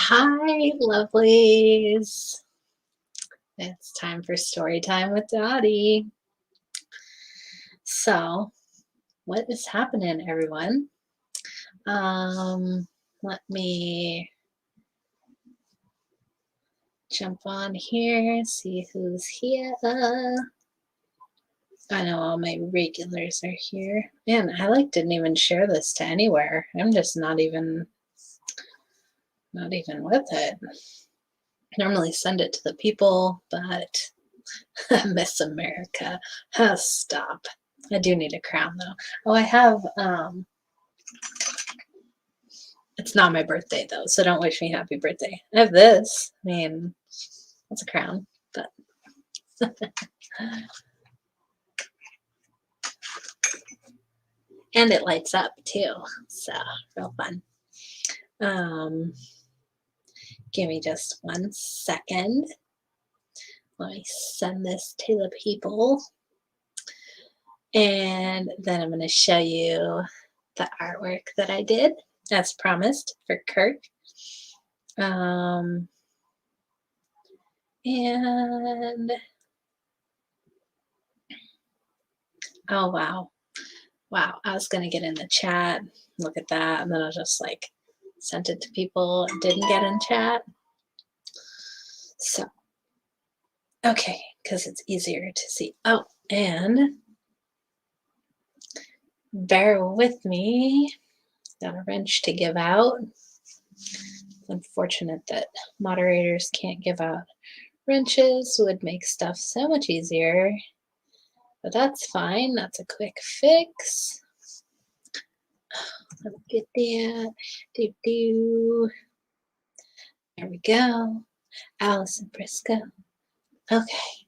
Hi, lovelies. It's time for story time with Dottie. So, what is happening, everyone? Let me jump on here, see who's here. I know all my regulars are here. Man, I didn't even share this to anywhere. I'm just not even with it. I normally send it to the people, but Miss America. Oh, stop. I do need a crown though. Oh, I have it's not my birthday though, so don't wish me happy birthday. I have this. I mean, it's a crown, but and it lights up too. So real fun. Give me just 1 second. Let me send this to the people. And then I'm going to show you the artwork that I did, as promised, for Kirk. And oh, wow. Wow, I was going to get in the chat. Look at that. And then I just sent it to people. Didn't get in chat. So, okay, because it's easier to see. Oh, and bear with me. Got a wrench to give out. It's unfortunate that moderators can't give out wrenches. Would make stuff so much easier. But that's fine. That's a quick fix. Let me get that. There we go. Allison Briscoe. Okay.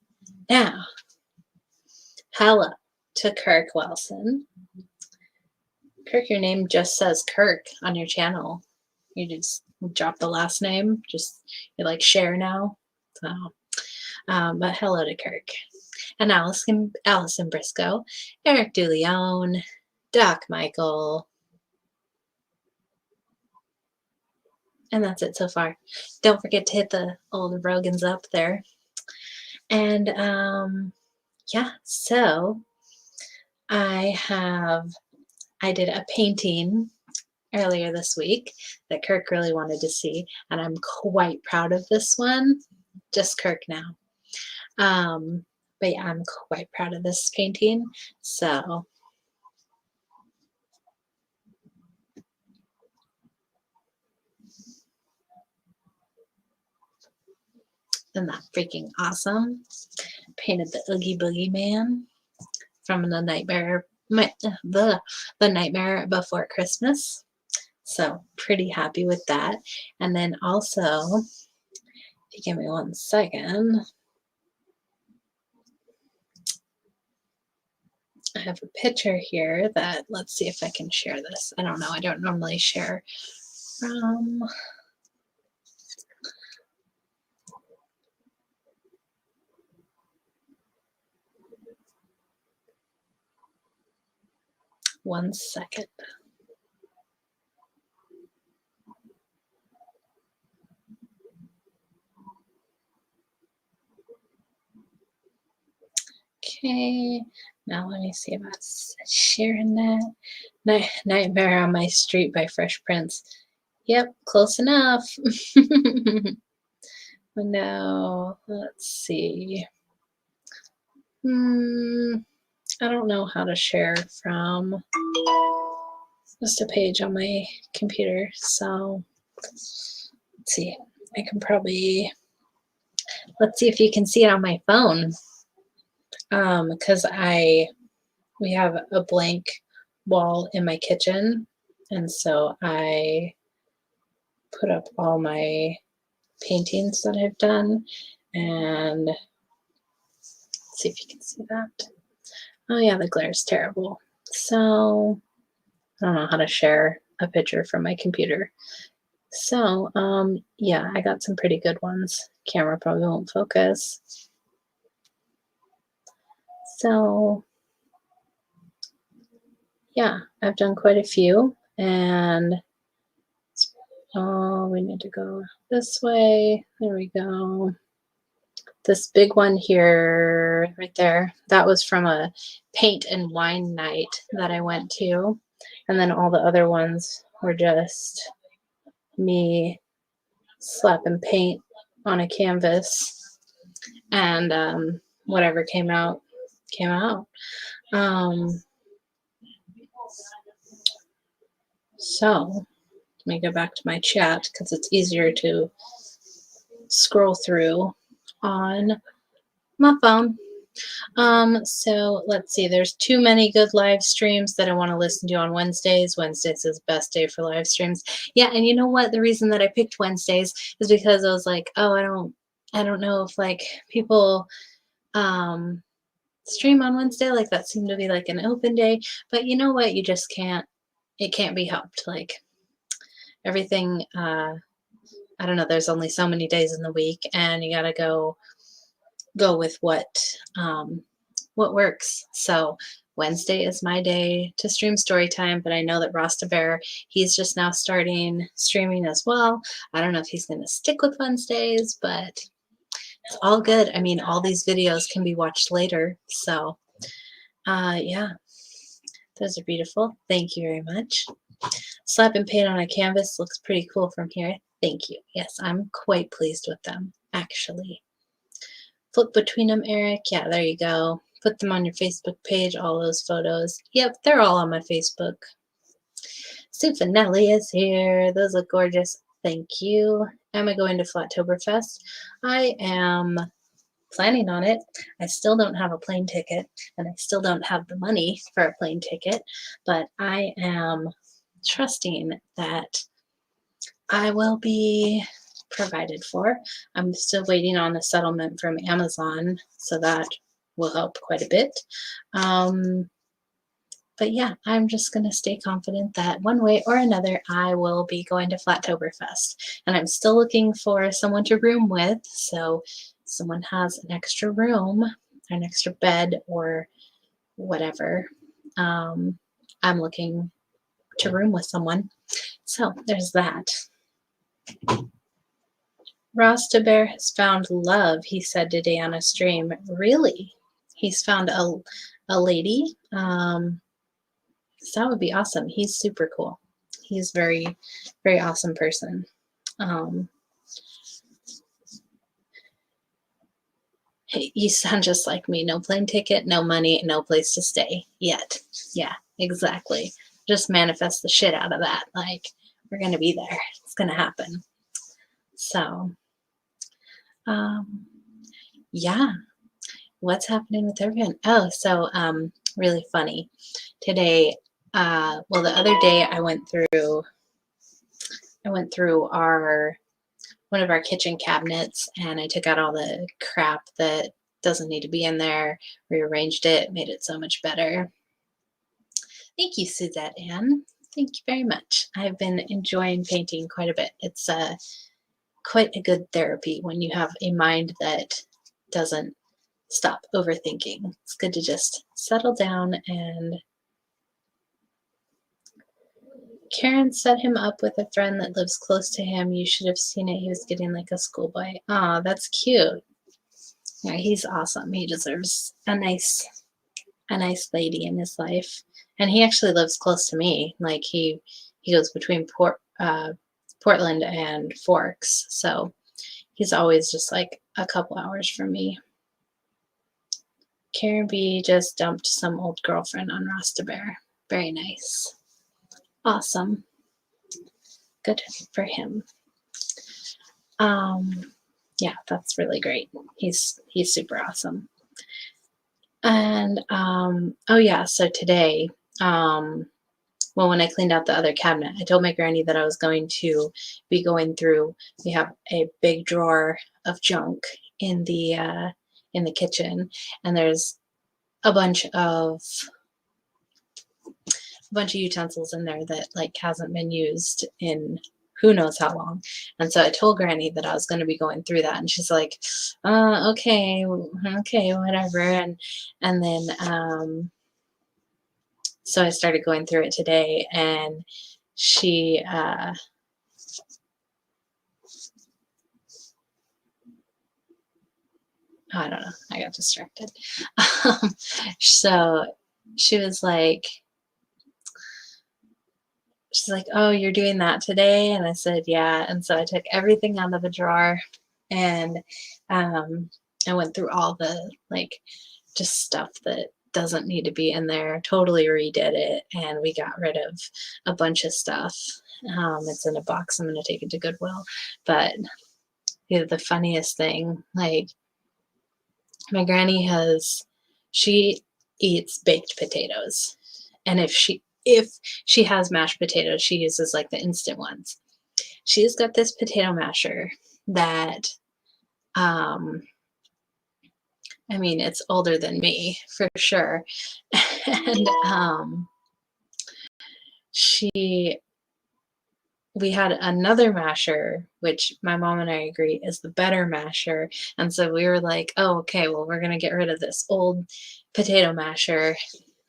Now, hello to Kirk Wilson. Kirk, your name just says Kirk on your channel. You just drop the last name. You share now. So, but hello to Kirk. And Allison Briscoe, Eric DeLeon, Doc Michael, And that's it so far. Don't forget to hit the old Rogans up there. And yeah, so I did a painting earlier this week that Kirk really wanted to see, and I'm quite proud of this one. Just Kirk now. But yeah, I'm quite proud of this painting. So isn't that freaking awesome? Painted the Oogie Boogie Man from the the Nightmare Before Christmas. So pretty happy with that. And then also, if you give me 1 second, I have a picture here that, let's see if I can share this. I don't know. I don't normally share from. One second. Okay, now let me see if I'm sharing that. Nightmare on My Street by Fresh Prince. Yep, close enough. Now, let's see. I don't know how to share from just a page on my computer, so let's see. I can probably, let's see if you can see it on my phone, because we have a blank wall in my kitchen, and so I put up all my paintings that I've done, and let's see if you can see that. Oh yeah, the glare is terrible. So I don't know how to share a picture from my computer. So yeah, I got some pretty good ones. Camera probably won't focus. So yeah, I've done quite a few, and oh, we need to go this way. There we go. This big one here, right there, that was from a paint and wine night that I went to. And then all the other ones were just me slapping paint on a canvas, and whatever came out, came out. So let me go back to my chat because it's easier to scroll through on my phone. So let's see, there's too many good live streams that I want to listen to on Wednesdays. Wednesdays is the best day for live streams. Yeah, and you know what? The reason that I picked Wednesdays is because I was like, oh, I don't know if like people stream on Wednesday. Like that seemed to be like an open day. But you know what? You just can't, it can't be helped. Like everything, I don't know, there's only so many days in the week, and you gotta go with what works. So Wednesday is my day to stream story time, but I know that Rasta Bear, he's just now starting streaming as well. I don't know if he's going to stick with Wednesdays, but it's all good. I mean, all these videos can be watched later. So yeah, those are beautiful. Thank you very much. Slap and paint on a canvas looks pretty cool from here. Thank you. Yes, I'm quite pleased with them, actually. Flip between them, Eric. Yeah, there you go. Put them on your Facebook page, all those photos. Yep, they're all on my Facebook. Sufanelli is here. Those look gorgeous. Thank you. Am I going to Flattoberfest? I am planning on it. I still don't have a plane ticket, and I still don't have the money for a plane ticket, but I am trusting that I will be provided for. I'm still waiting on a settlement from Amazon, so that will help quite a bit. But yeah, I'm just going to stay confident that one way or another I will be going to Flattoberfest. And I'm still looking for someone to room with, so someone has an extra room, an extra bed, or whatever. I'm looking to room with someone. So there's that. Rasta Bear has found love, he said today on a stream. Really? He's found a lady? That would be awesome. He's super cool. He's very, very awesome person. Hey, you sound just like me. No plane ticket, no money, no place to stay yet. Yeah, exactly. Just manifest the shit out of that. Like, we're going to be there. It's going to happen. So, yeah. What's happening with everyone? Oh, so, really funny. Today, well, the other day I went through one of our kitchen cabinets and I took out all the crap that doesn't need to be in there, rearranged it, made it so much better. Thank you, Suzette Ann. Thank you very much. I've been enjoying painting quite a bit. It's quite a good therapy when you have a mind that doesn't stop overthinking. It's good to just settle down. And Karen set him up with a friend that lives close to him. You should have seen it. He was getting like a schoolboy. Oh, that's cute. Yeah, he's awesome. He deserves a nice lady in his life. And he actually lives close to me. Like he goes between Portland and Forks. So he's always just like a couple hours from me. Karen B just dumped some old girlfriend on Rasta Bear. Very nice. Awesome. Good for him. Yeah, that's really great. He's super awesome. And oh yeah, so today, well, when I cleaned out the other cabinet, I told my granny that I was going to be going through. We have a big drawer of junk in the kitchen, and there's a bunch of utensils in there that like hasn't been used in who knows how long. And so I told Granny that I was going to be going through that, and she's like, okay, whatever. And then so I started going through it today, and she I don't know, I got distracted. So she was like, she's like, oh, you're doing that today? And I said, yeah. And so I took everything out of the drawer, and I went through all the like just stuff that doesn't need to be in there, totally redid it, and we got rid of a bunch of stuff. It's in a box. I'm going to take it to Goodwill. But the funniest thing, like my granny she eats baked potatoes. And if she has mashed potatoes, she uses like the instant ones. She's got this potato masher that, I mean, it's older than me for sure. And we had another masher, which my mom and I agree is the better masher. And so we were like, oh, okay, well, we're going to get rid of this old potato masher.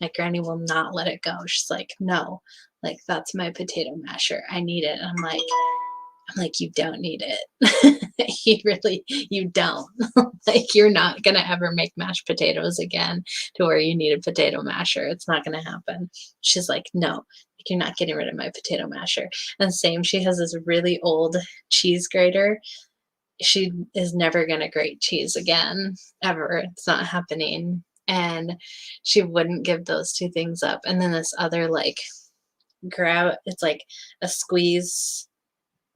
My granny will not let it go. She's like, no, like that's my potato masher. I need it. And I'm like, you don't need it. You don't. Like, you're not going to ever make mashed potatoes again to where you need a potato masher. It's not going to happen. She's like, no, you're not getting rid of my potato masher. And same, she has this really old cheese grater. She is never going to grate cheese again, ever. It's not happening. And she wouldn't give those two things up. And then this other like it's like a squeeze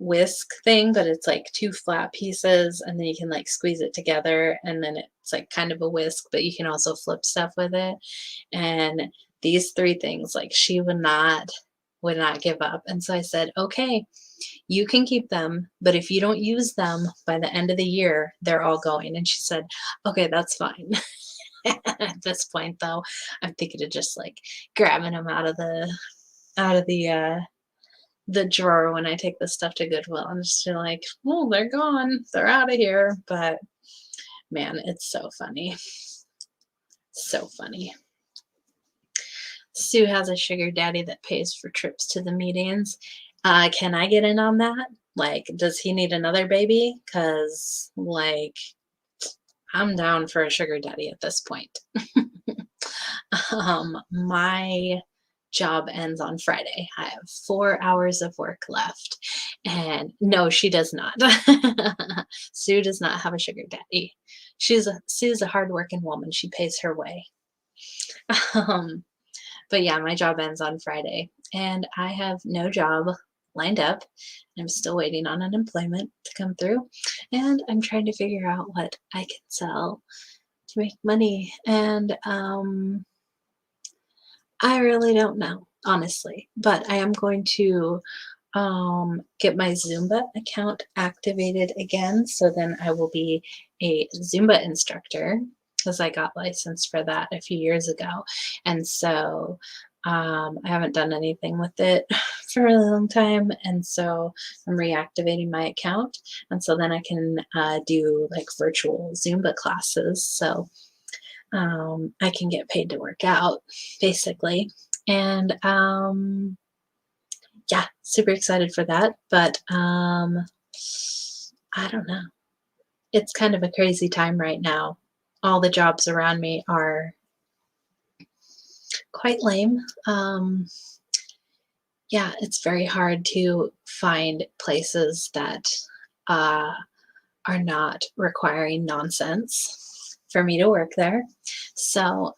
whisk thing, but it's like two flat pieces, and then you can like squeeze it together, and then it's like kind of a whisk, but you can also flip stuff with it. And these three things, like, she would not give up. And so I said, okay, you can keep them, but if you don't use them by the end of the year, they're all going. And she said, okay, that's fine. At this point though, I'm thinking of just like grabbing them out of the drawer when I take this stuff to Goodwill. I'm just like, oh, they're gone. They're out of here. But man, it's so funny. So funny. Sue has a sugar daddy that pays for trips to the meetings. Can I get in on that? Like, does he need another baby? Because, like, I'm down for a sugar daddy at this point. My job ends on Friday. I have 4 hours of work left. And no, she does not. Sue does not have a sugar daddy. Sue's a hardworking woman. She pays her way. Um, but yeah, my job ends on Friday, and I have no job lined up. I'm still waiting on unemployment to come through, and I'm trying to figure out what I can sell to make money. And I really don't know, honestly, but I am going to get my Zumba account activated again. So then I will be a Zumba instructor because I got licensed for that a few years ago. And so I haven't done anything with it for a long time. And so I'm reactivating my account. And so then I can do like virtual Zumba classes. So I can get paid to work out basically. And yeah, super excited for that. But I don't know. It's kind of a crazy time right now. All the jobs around me are quite lame. Yeah, it's very hard to find places that are not requiring nonsense for me to work there. So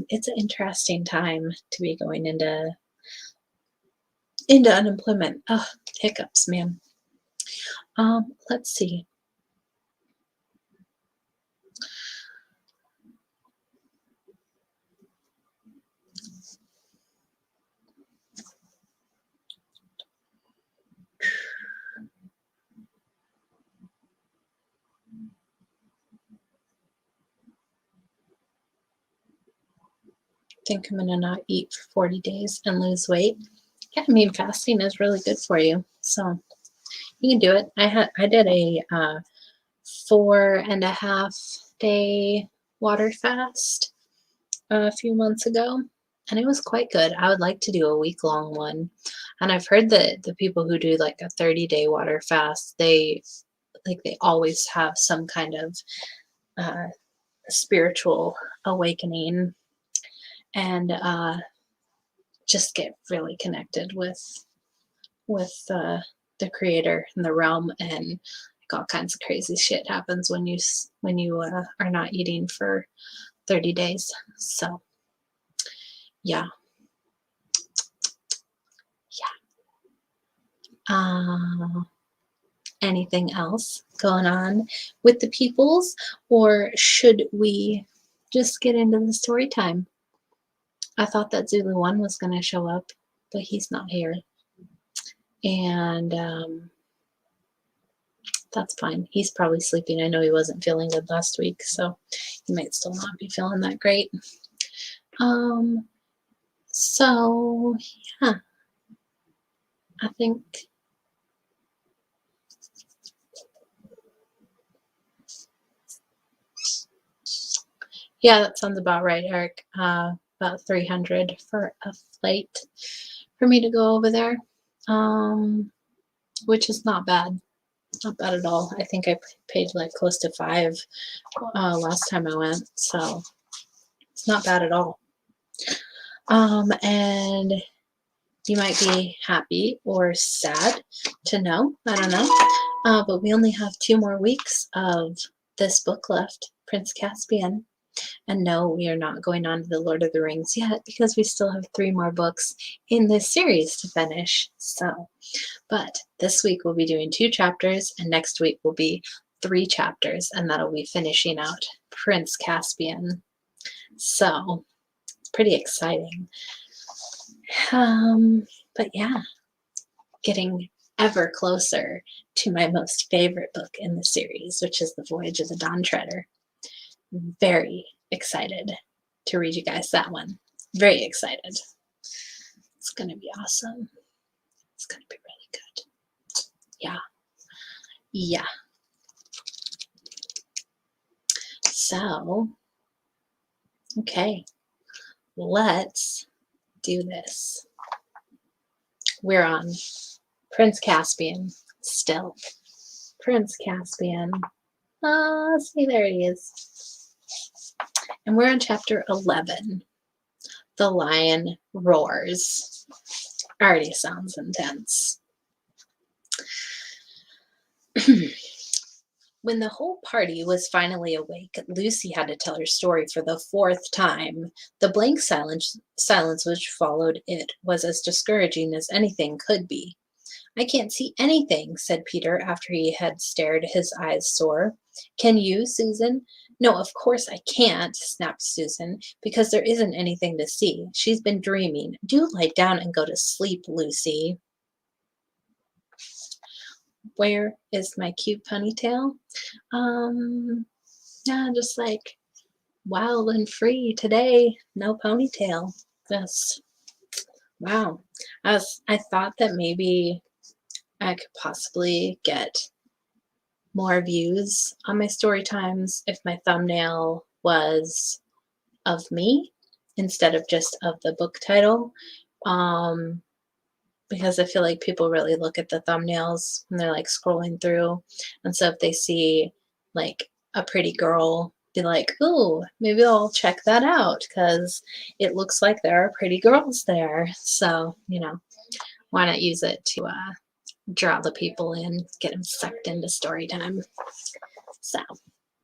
it's an interesting time to be going into unemployment. Oh, hiccups, man. Let's see. Think I'm gonna not eat for 40 days and lose weight. Yeah, I mean fasting is really good for you, so you can do it. I did a 4.5 day water fast a few months ago, and it was quite good. I would like to do a week-long one, and I've heard that the people who do like a 30-day water fast, they always have some kind of spiritual awakening and just get really connected with the creator and the realm, and like all kinds of crazy shit happens when you are not eating for 30 days. So yeah. Anything else going on with the peoples, or should we just get into the story time? I thought that Zulu 1 was going to show up, but he's not here. And that's fine. He's probably sleeping. I know he wasn't feeling good last week, so he might still not be feeling that great. So yeah, I think yeah, that sounds about right, Eric. About 300 for a flight for me to go over there, which is not bad. Not bad at all. I think I paid like close to 5 last time I went, so it's not bad at all. And you might be happy or sad to know, I don't know, but we only have 2 more weeks of this book left, Prince Caspian. And no, we are not going on to the Lord of the Rings yet because we still have 3 more books in this series to finish. So, but this week we'll be doing 2 chapters, and next week will be 3 chapters, and that'll be finishing out Prince Caspian. So, it's pretty exciting. But yeah, getting ever closer to my most favorite book in the series, which is The Voyage of the Dawn Treader. Very excited to read you guys that one. Very excited. It's going to be awesome. It's going to be really good. Yeah. Yeah. So, okay, let's do this. We're on Prince Caspian, Still, Prince Caspian. Ah, see, there he is. And we're on chapter 11. The Lion Roars. Already sounds intense. When the whole party was finally awake, Lucy had to tell her story for the 4th time. The blank silence which followed it was as discouraging as anything could be. "I can't see anything," said Peter after he had stared, his eyes sore. "Can you, Susan?" "No, of course I can't," snapped Susan, "because there isn't anything to see. She's been dreaming. Do lie down and go to sleep, Lucy." Where is my cute ponytail? Yeah, just like wild and free today. No ponytail. Just wow. I thought that maybe I could possibly get more views on my story times if my thumbnail was of me instead of just of the book title. Because I feel like people really look at the thumbnails when they're like scrolling through. And so if they see like a pretty girl, be like, "Ooh, maybe I'll check that out because it looks like there are pretty girls there." So, why not use it to draw the people in, get them sucked into story time. So,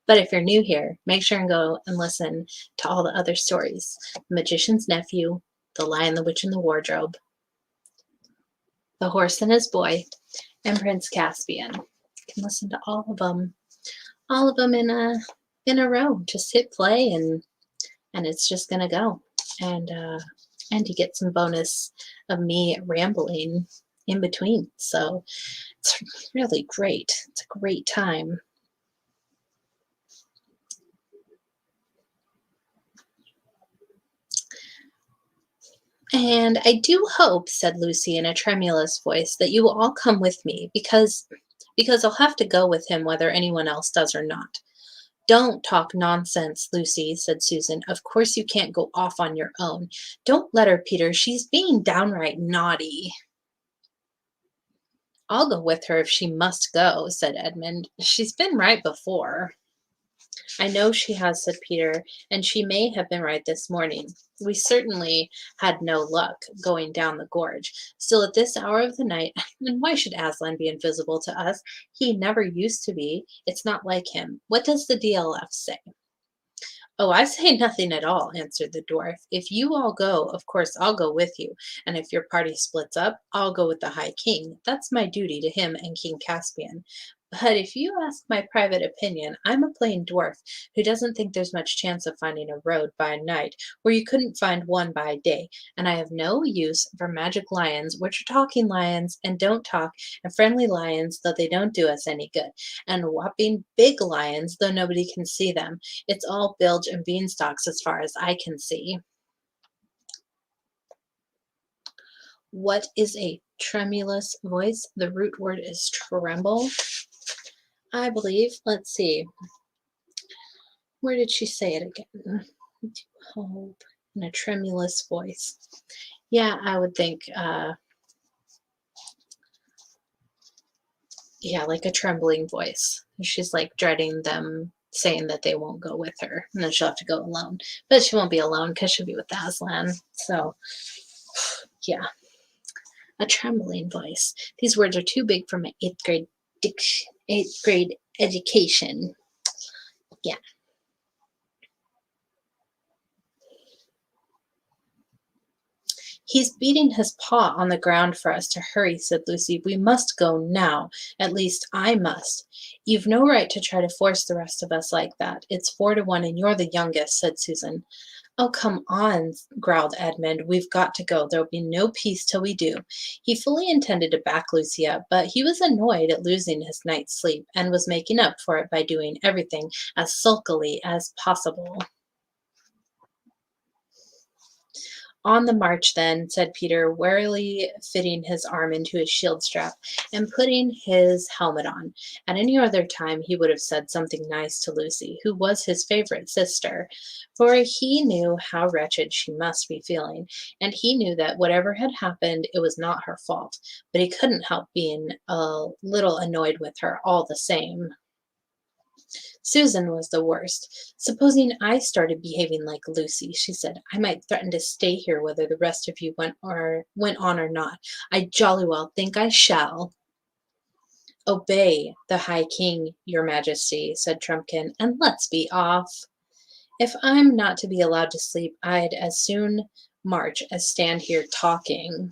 but if you're new here, make sure and go and listen to all the other stories. The Magician's Nephew, The Lion, the Witch, and the Wardrobe, The Horse and His Boy, and Prince Caspian. You can listen to all of them in a row. Just hit play and it's just gonna go. And you get some bonus of me rambling in between. So it's really great. It's a great time. "And I do hope," said Lucy in a tremulous voice, "that you will all come with me, because I'll have to go with him whether anyone else does or not." "Don't talk nonsense, Lucy," said Susan. "Of course you can't go off on your own. Don't let her, Peter. She's being downright naughty." "I'll go with her if she must go," said Edmund. "She's been right before." "I know she has," said Peter, "and she may have been right this morning. We certainly had no luck going down the gorge. Still, at this hour of the night, and why should Aslan be invisible to us? He never used to be. It's not like him. What does the DLF say?" "Oh, I say nothing at all," answered the dwarf. "If you all go, of course I'll go with you, and if your party splits up, I'll go with the High King. That's my duty to him and King Caspian. But if you ask my private opinion, I'm a plain dwarf who doesn't think there's much chance of finding a road by night where you couldn't find one by day, and I have no use for magic lions, which are talking lions and don't talk, and friendly lions, though they don't do us any good, and whopping big lions, though nobody can see them. It's all bilge and beanstalks as far as I can see." What is a tremulous voice? The root word is tremble, I believe. Let's see. Where did she say it again? Hope in a tremulous voice. Yeah, I would think, like a trembling voice. She's like dreading them saying that they won't go with her, and then she'll have to go alone. But she won't be alone because she'll be with Aslan. So, yeah, a trembling voice. These words are too big for my 8th grade education. Yeah. "He's beating his paw on the ground for us to hurry," said Lucy. "We must go now. At least I must." "You've no right to try to force the rest of us like that. It's 4-1 and you're the youngest," said Susan. "Oh, come on," growled Edmund. "We've got to go. There'll be no peace till we do." He fully intended to back Lucy up, but he was annoyed at losing his night's sleep and was making up for it by doing everything as sulkily as possible. On the march, then, said Peter, warily fitting his arm into his shield strap and putting his helmet on. At any other time, he would have said something nice to Lucy, who was his favorite sister, for he knew how wretched she must be feeling, and he knew that whatever had happened, it was not her fault, but he couldn't help being a little annoyed with her all the same. Susan was the worst. Supposing I started behaving like Lucy, she said, I might threaten to stay here whether the rest of you went on or not. I jolly well think I shall. Obey the High King, your Majesty, said Trumpkin, and let's be off. If I'm not to be allowed to sleep, I'd as soon march as stand here talking.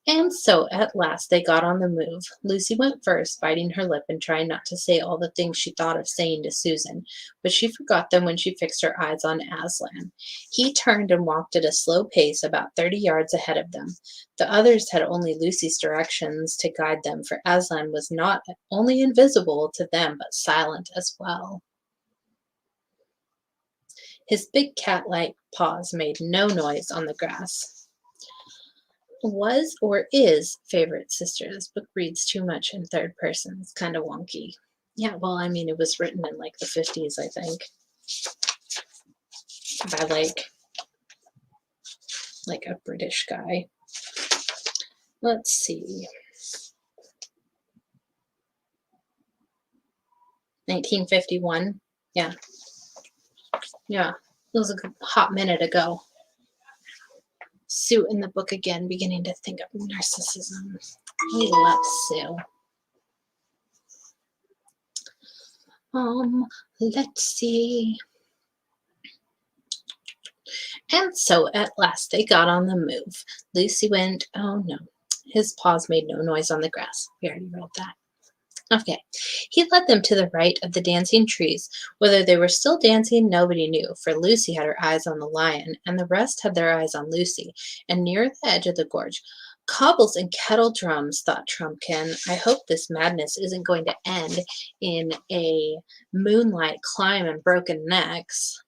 And so at last they got on the move. Lucy went first, biting her lip and trying not to say all the things she thought of saying to Susan, but she forgot them when she fixed her eyes on Aslan. He turned and walked at a slow pace about 30 yards ahead of them. The others had only Lucy's directions to guide them, for Aslan was not only invisible to them, but silent as well. His big cat-like paws made no noise on the grass. Was or is favorite sister. This book reads too much in third person. It's kind of wonky. Yeah, well, I mean, it was written in like the 50s, I think, by like a British guy. Let's see. 1951. Yeah. Yeah. It was a good hot minute ago. Sue in the book again, beginning to think of narcissism. We love Sue. Let's see. And so at last they got on the move. Lucy went, oh no, his paws made no noise on the grass. We already read that. Okay. He led them to the right of the dancing trees. Whether they were still dancing, nobody knew, for Lucy had her eyes on the lion, and the rest had their eyes on Lucy, and near the edge of the gorge. Cobbles and kettle drums, thought Trumpkin. I hope this madness isn't going to end in a moonlight climb and broken necks.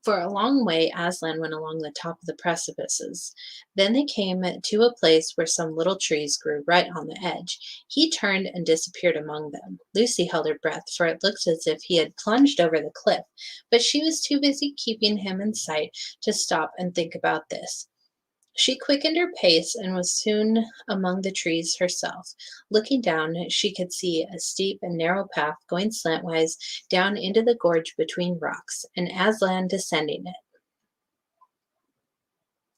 For a long way Aslan went along the top of the precipices. Then they came to a place where some little trees grew right on the edge. He turned and disappeared among them. Lucy held her breath, for it looked as if he had plunged over the cliff, but she was too busy keeping him in sight to stop and think about this. She quickened her pace and was soon among the trees herself. Looking down, she could see a steep and narrow path going slantwise down into the gorge between rocks, and Aslan descending it.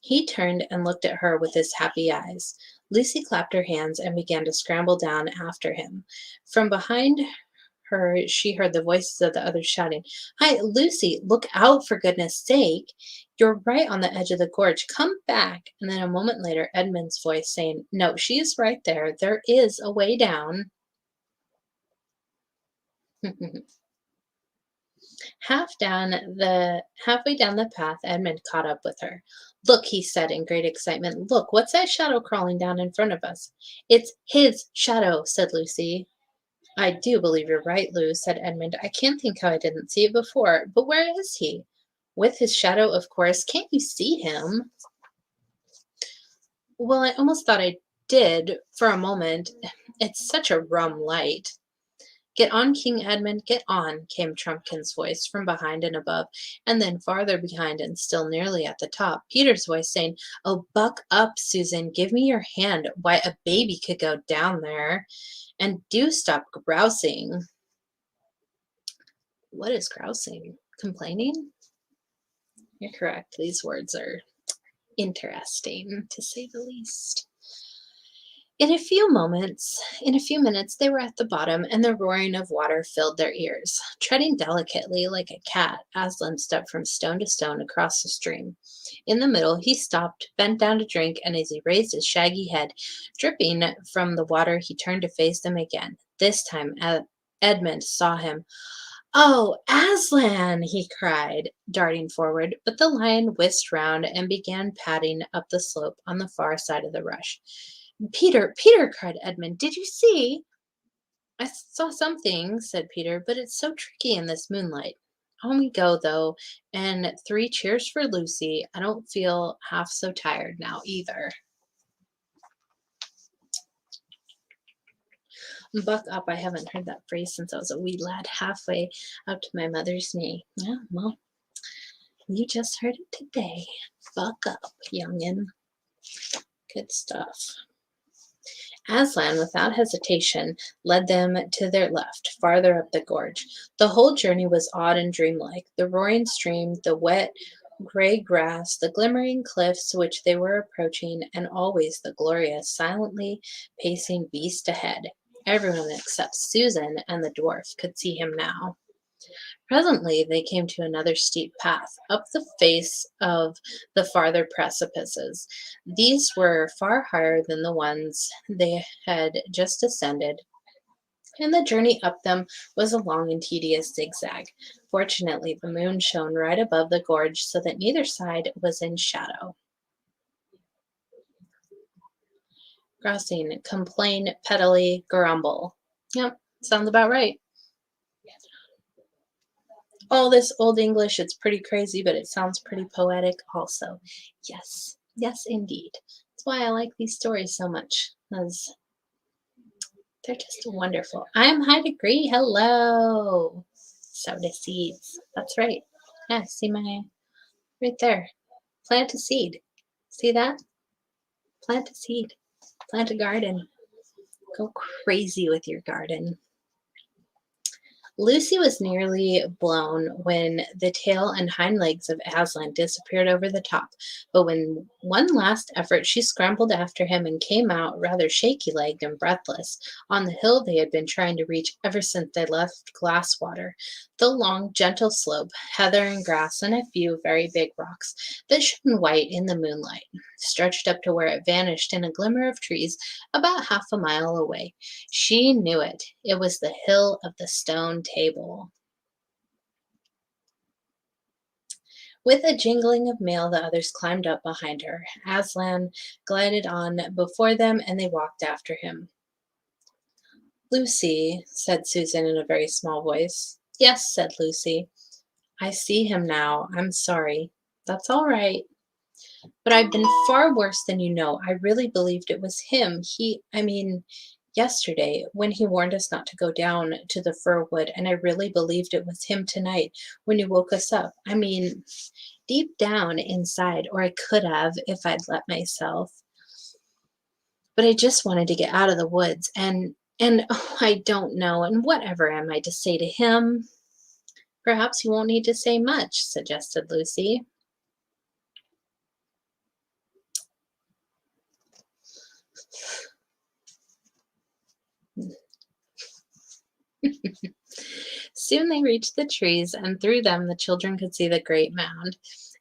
He turned and looked at her with his happy eyes. Lucy clapped her hands and began to scramble down after him. From behind her, she heard the voices of the others shouting, Hi, Lucy, look out for goodness sake. You're right on the edge of the gorge. Come back. And then a moment later, Edmund's voice saying, No, she is right there. There is a way down. Halfway down the path, Edmund caught up with her. Look, he said in great excitement. Look, what's that shadow crawling down in front of us? It's his shadow, said Lucy. I do believe you're right, Lou, said Edmund. I can't think how I didn't see it before. But where is he? With his shadow, of course. Can't you see him? Well, I almost thought I did for a moment. It's such a rum light. Get on, King Edmund, get on, came Trumpkin's voice from behind and above, and then farther behind and still nearly at the top, Peter's voice saying, Oh, buck up, Susan, give me your hand. Why, a baby could go down there. And do stop grousing. What is grousing? Complaining? You're correct. These words are interesting, to say the least. In a few minutes, they were at the bottom, and the roaring of water filled their ears. Treading delicately like a cat, Aslan stepped from stone to stone across the stream. In the middle, he stopped, bent down to drink, and as he raised his shaggy head, dripping from the water, he turned to face them again. This time, Edmund saw him. Oh, Aslan, he cried, darting forward, but the lion whisked round and began padding up the slope on the far side of the rush. Peter, Peter, cried Edmund, did you see? I saw something, said Peter, but it's so tricky in this moonlight. On we go, though, and 3 cheers for Lucy. I don't feel half so tired now either. Buck up. I haven't heard that phrase since I was a wee lad, halfway up to my mother's knee. Yeah, well, you just heard it today. Buck up, youngin'. Good stuff. Aslan, without hesitation, led them to their left, farther up the gorge. The whole journey was odd and dreamlike. The roaring stream, the wet, gray grass, the glimmering cliffs which they were approaching, and always the glorious, silently pacing beast ahead. Everyone except Susan and the dwarf could see him now. Presently they came to another steep path, up the face of the farther precipices. These were far higher than the ones they had just ascended, and the journey up them was a long and tedious zigzag. Fortunately, the moon shone right above the gorge, so that neither side was in shadow. Crossing, complain, pettily, grumble. Yep, sounds about right. All this old English, it's pretty crazy, but it sounds pretty poetic also. Yes, yes, indeed. That's why I like these stories so much, because they're just wonderful. I'm high degree. Hello. Soda seeds. That's right. Yeah, see my right there. Plant a seed. See that? Plant a seed. Plant a garden. Go crazy with your garden. Lucy was nearly blown when the tail and hind legs of Aslan disappeared over the top, but when one last effort she scrambled after him and came out rather shaky-legged and breathless on the hill they had been trying to reach ever since they left Glasswater. The long, gentle slope, heather and grass, and a few very big rocks that shone white in the moonlight, stretched up to where it vanished in a glimmer of trees about half a mile away. She knew it. It was the hill of the stone table. With a jingling of mail, the others climbed up behind her. Aslan glided on before them, and they walked after him. Lucy, said Susan in a very small voice. Yes, said Lucy. I see him now. I'm sorry. That's all right. But I've been far worse than you know. I really believed it was him. Yesterday, when he warned us not to go down to the fir wood, and I really believed it was him tonight when you woke us up. Deep down inside, or I could have if I'd let myself. But I just wanted to get out of the woods, and oh, I don't know, and whatever am I to say to him? Perhaps you won't need to say much, suggested Lucy. Soon they reached the trees, and through them the children could see the great mound,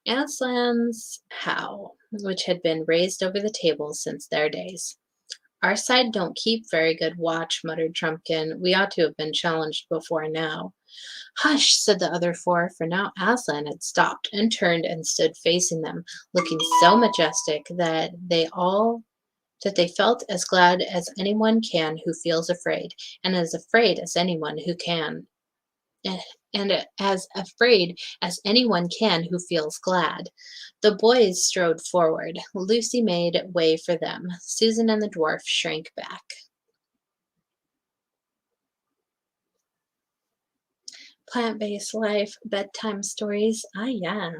Aslan's How, which had been raised over the table since their days. Our side don't keep very good watch, muttered Trumpkin. We ought to have been challenged before now. Hush, said the other four, for now Aslan had stopped and turned and stood facing them, looking so majestic that they felt as glad as anyone can who feels afraid, and as afraid as anyone who can, and as afraid as anyone can who feels glad. The boys strode forward. Lucy made way for them. Susan and the dwarf shrank back. Plant-based life, bedtime stories. Yeah.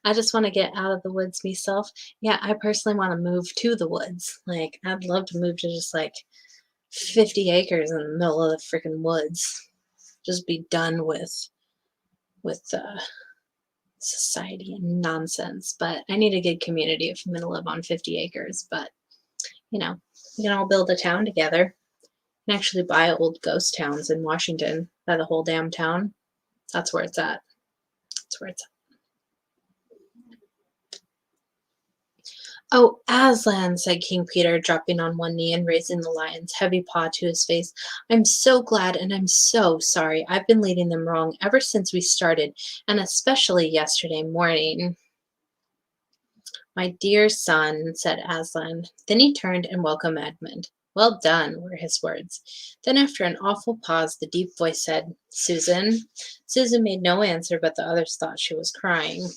I just want to get out of the woods myself. Yeah, I personally want to move to the woods. Like, I'd love to move to just like 50 acres in the middle of the freaking woods. Just be done with society and nonsense. But I need a good community if I'm going to live on 50 acres. But, we can all build a town together and actually buy old ghost towns in Washington, buy the whole damn town. That's where it's at. That's where it's at. Oh, Aslan, said King Peter, dropping on one knee and raising the lion's heavy paw to his face. I'm so glad, and I'm so sorry. I've been leading them wrong ever since we started, and especially yesterday morning. My dear son, said Aslan. Then he turned and welcomed Edmund. Well done, were his words. Then, after an awful pause, the deep voice said, Susan. Susan made no answer, but the others thought she was crying.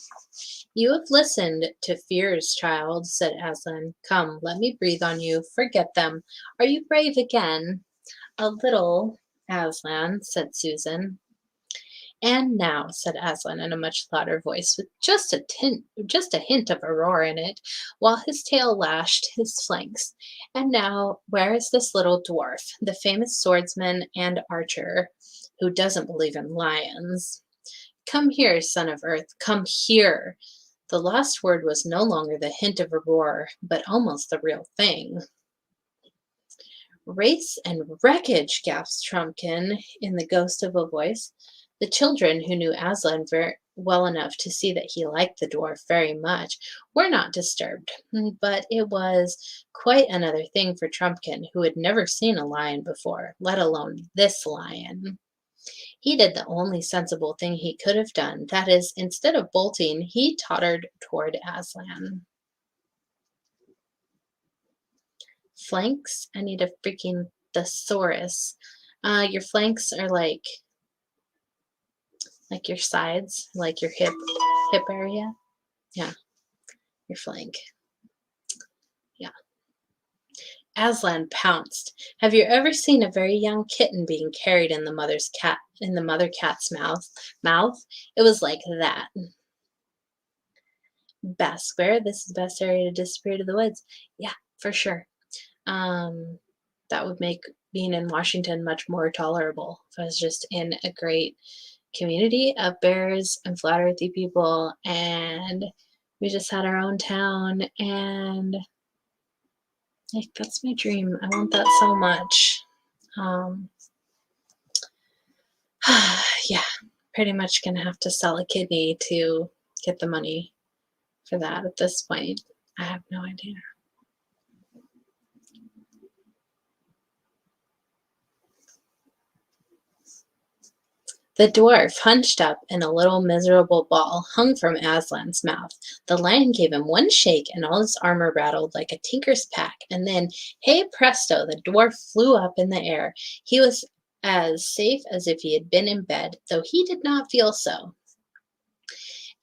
You have listened to fears, child, said Aslan. Come, let me breathe on you. Forget them. Are you brave again? A little, Aslan, said Susan. And now, said Aslan in a much louder voice, with just a hint of a roar in it, while his tail lashed his flanks. And now, where is this little dwarf, the famous swordsman and archer, who doesn't believe in lions? Come here, son of earth, come here. The last word was no longer the hint of a roar, but almost the real thing. Race and wreckage, gasped Trumpkin in the ghost of a voice. The children, who knew Aslan very well enough to see that he liked the dwarf very much, were not disturbed, but it was quite another thing for Trumpkin, who had never seen a lion before, let alone this lion. He did the only sensible thing he could have done. That is, instead of bolting, he tottered toward Aslan. Flanks? I need a freaking thesaurus. Your flanks are like your sides, like your hip area. Yeah, your flank. Yeah. Aslan pounced. Have you ever seen a very young kitten being carried in the mother cat's mouth? It was like that. Bass Square, this is the best area to disappear to the woods. Yeah, for sure. That would make being in Washington much more tolerable if I was just in a great community of bears and flat earthy people, and we just had our own town, and like that's my dream. I want that so much. Yeah, pretty much gonna have to sell a kidney to get the money for that at this point. I have no idea. The dwarf, hunched up in a little miserable ball, hung from Aslan's mouth. The lion gave him one shake, and all his armor rattled like a tinker's pack. And then, hey presto, the dwarf flew up in the air. He was as safe as if he had been in bed, though he did not feel so.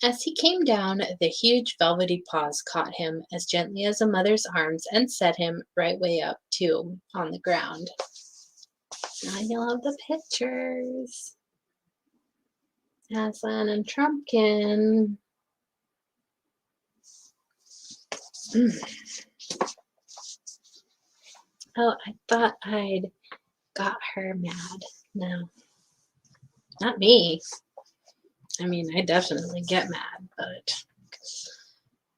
As he came down, the huge velvety paws caught him as gently as a mother's arms and set him right way up, too, on the ground. Now you'll have the pictures. Aslan and Trumpkin. Oh, I thought I'd got her mad. No, not me. I mean, I definitely get mad, but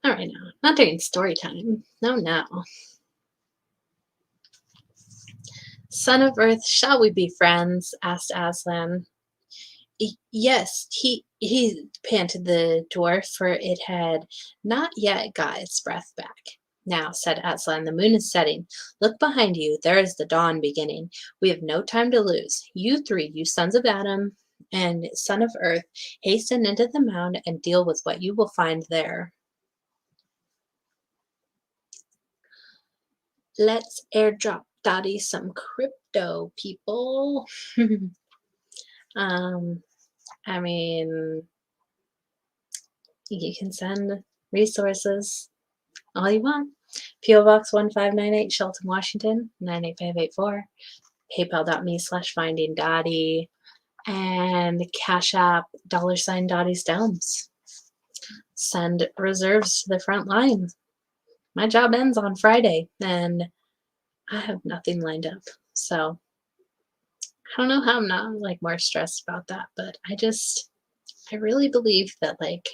all right now. Not during story time. No. Son of Earth, shall we be friends? Asked Aslan. Yes, he panted the dwarf, for it had not yet got its breath back. Now, said Aslan, the moon is setting. Look behind you, there is the dawn beginning. We have no time to lose. You three, you sons of Adam and son of Earth, hasten into the mound and deal with what you will find there. Let's airdrop Dottie some crypto, people. I mean, you can send resources all you want. P.O. Box 1598, Shelton, Washington, 98584. PayPal.me/Finding Dottie. And Cashapp $Dottiesdomes. Send reserves to the front line. My job ends on Friday, and I have nothing lined up. So I don't know how I'm not like more stressed about that, but I really believe that like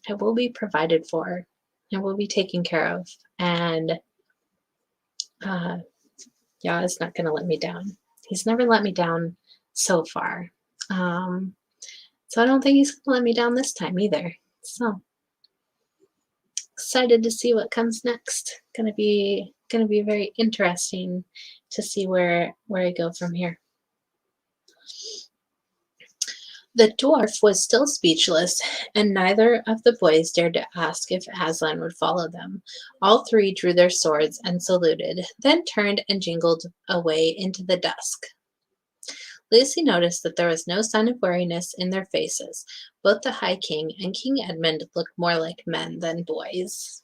I will be provided for. I will be taken care of, and Yah is not going to let me down. He's never let me down so far. So I don't think he's going to let me down this time either. So excited to see what comes next. Gonna be very interesting to see where I go from here. The dwarf was still speechless, and neither of the boys dared to ask if Aslan would follow them. All three drew their swords and saluted, then turned and jingled away into the dusk. Lucy noticed that there was no sign of weariness in their faces. Both the High King and King Edmund looked more like men than boys.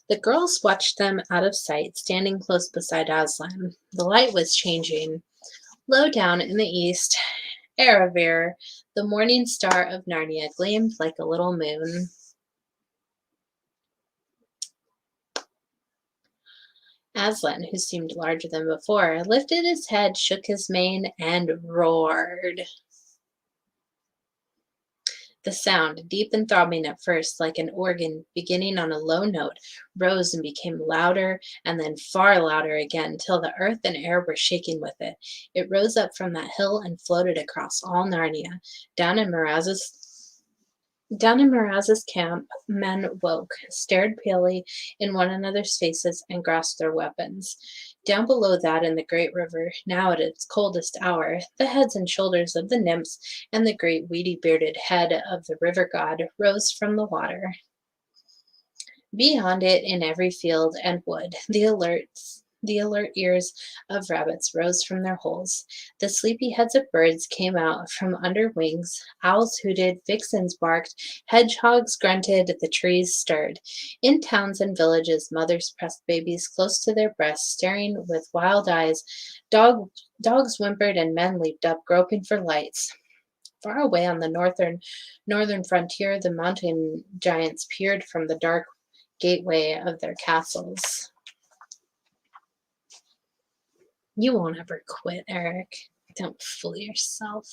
The girls watched them out of sight, standing close beside Aslan. The light was changing. Low down in the east, Erebor, the morning star of Narnia, gleamed like a little moon. Aslan, who seemed larger than before, lifted his head, shook his mane, and roared. The sound, deep and throbbing at first like an organ beginning on a low note, rose and became louder and then far louder again till the earth and air were shaking with it. It rose up from that hill and floated across all Narnia. Down in Miraz's camp, men woke, stared palely in one another's faces, and grasped their weapons. Down below that in the great river, now at its coldest hour, the heads and shoulders of the nymphs and the great weedy-bearded head of the river god rose from the water. Beyond it, in every field and wood, the alert ears of rabbits rose from their holes. The sleepy heads of birds came out from under wings. Owls hooted, vixens barked, hedgehogs grunted, the trees stirred. In towns and villages, mothers pressed babies close to their breasts, staring with wild eyes. Dogs whimpered, and men leaped up, groping for lights. Far away on the northern frontier, the mountain giants peered from the dark gateway of their castles. You won't ever quit, Eric. Don't fool yourself.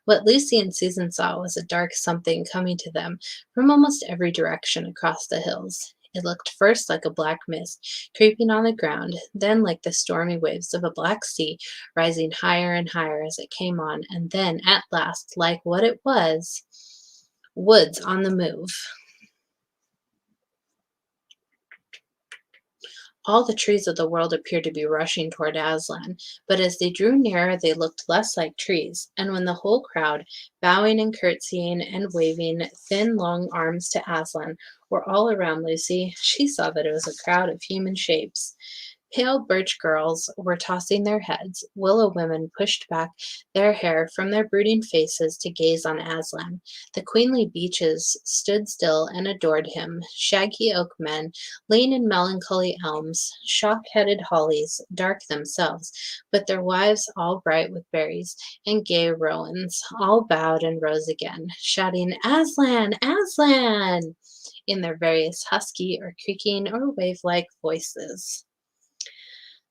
What Lucy and Susan saw was a dark something coming to them from almost every direction across the hills. It looked first like a black mist creeping on the ground, then like the stormy waves of a black sea rising higher and higher as it came on, and then, at last, like what it was, woods on the move. All the trees of the world appeared to be rushing toward Aslan, but as they drew nearer they looked less like trees, and when the whole crowd, bowing and curtsying and waving thin long arms to Aslan, were all around Lucy, she saw that it was a crowd of human shapes. Pale birch girls were tossing their heads. Willow women pushed back their hair from their brooding faces to gaze on Aslan. The queenly beeches stood still and adored him. Shaggy oak men, lean and melancholy elms, shock-headed hollies, dark themselves, but their wives all bright with berries, and gay rowans, all bowed and rose again, shouting, "Aslan! Aslan!" in their various husky or creaking or wave-like voices.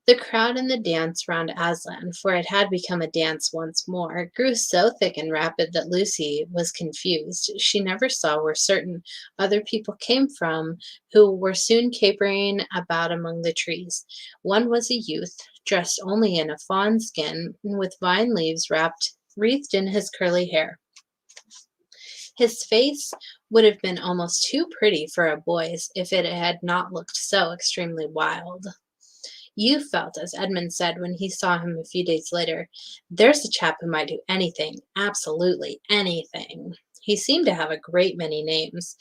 The crowd in the dance round Aslan, for it had become a dance once more, grew so thick and rapid that Lucy was confused. She never saw where certain other people came from, who were soon capering about among the trees. One was a youth, dressed only in a fawn skin, with vine leaves wreathed in his curly hair. His face would have been almost too pretty for a boy's if it had not looked so extremely wild. You felt, as Edmund said when he saw him a few days later, there's a chap who might do anything, absolutely anything. He seemed to have a great many names.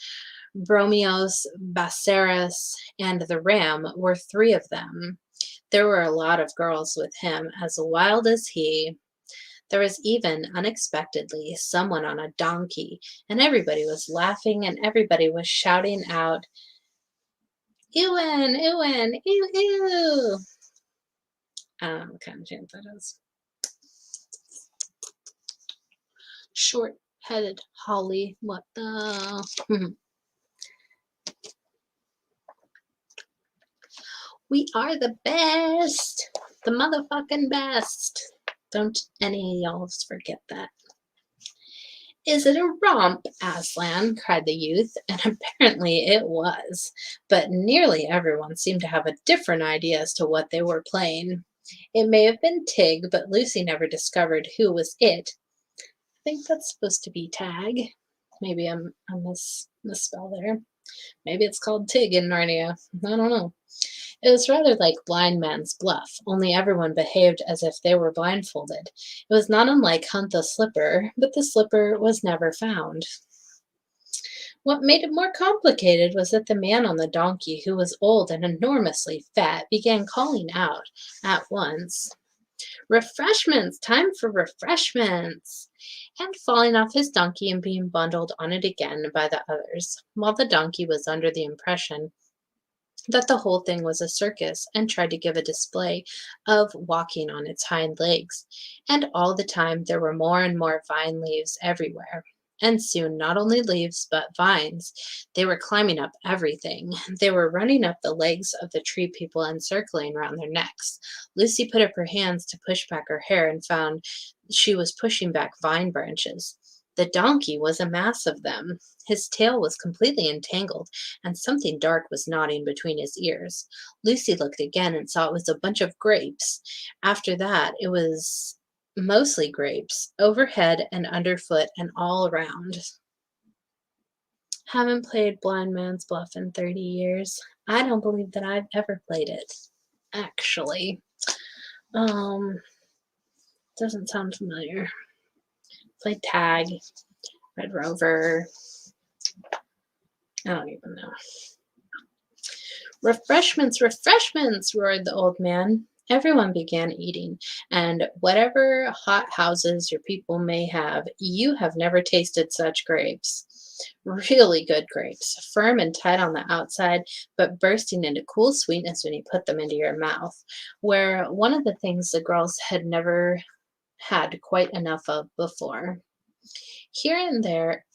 Bromios, Baceras, and the Ram were three of them. There were a lot of girls with him, as wild as he. There was even, unexpectedly, someone on a donkey, and everybody was laughing and everybody was shouting out, "Ewan, Ewan, ew, ew." I don't know what kind of chant that is. Short-headed Holly, what the? We are the best, the motherfucking best. Don't any of y'all forget that. "Is it a romp, Aslan?" cried the youth, and apparently it was, but nearly everyone seemed to have a different idea as to what they were playing. It may have been Tig, but Lucy never discovered who was it. I think that's supposed to be Tag. Maybe I'm misspell there. Maybe it's called Tig in Narnia. I don't know. It was rather like blind man's bluff, only everyone behaved as if they were blindfolded. It was not unlike Hunt the Slipper, but the slipper was never found. What made it more complicated was that the man on the donkey, who was old and enormously fat, began calling out at once, "Refreshments! Time for refreshments!" and falling off his donkey and being bundled on it again by the others, while the donkey was under the impression that the whole thing was a circus and tried to give a display of walking on its hind legs. And all the time there were more and more vine leaves everywhere. And soon not only leaves but vines. They were climbing up everything. They were running up the legs of the tree people and circling around their necks. Lucy put up her hands to push back her hair and found she was pushing back vine branches. The donkey was a mass of them. His tail was completely entangled, and something dark was nodding between his ears. Lucy looked again and saw it was a bunch of grapes. After that, it was mostly grapes, overhead and underfoot and all around. Haven't played Blind Man's Bluff in 30 years. I don't believe that I've ever played it, actually. Doesn't sound familiar. Played tag, Red Rover. I don't even know. "Refreshments, refreshments!" roared the old man. Everyone began eating, and whatever hot houses your people may have, you have never tasted such grapes. Really good grapes, firm and tight on the outside, but bursting into cool sweetness when you put them into your mouth, were one of the things the girls had never had quite enough of before. Here there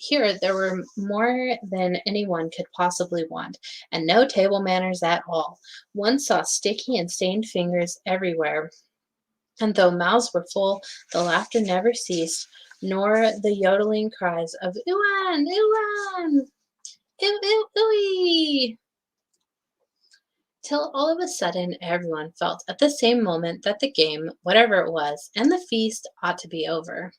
were more than anyone could possibly want, and no table manners at all. One saw sticky and stained fingers everywhere, and though mouths were full, the laughter never ceased, nor the yodeling cries of "Iwan, Iwan, Ew, ew, ooey," till all of a sudden everyone felt at the same moment that the game, whatever it was, and the feast ought to be over.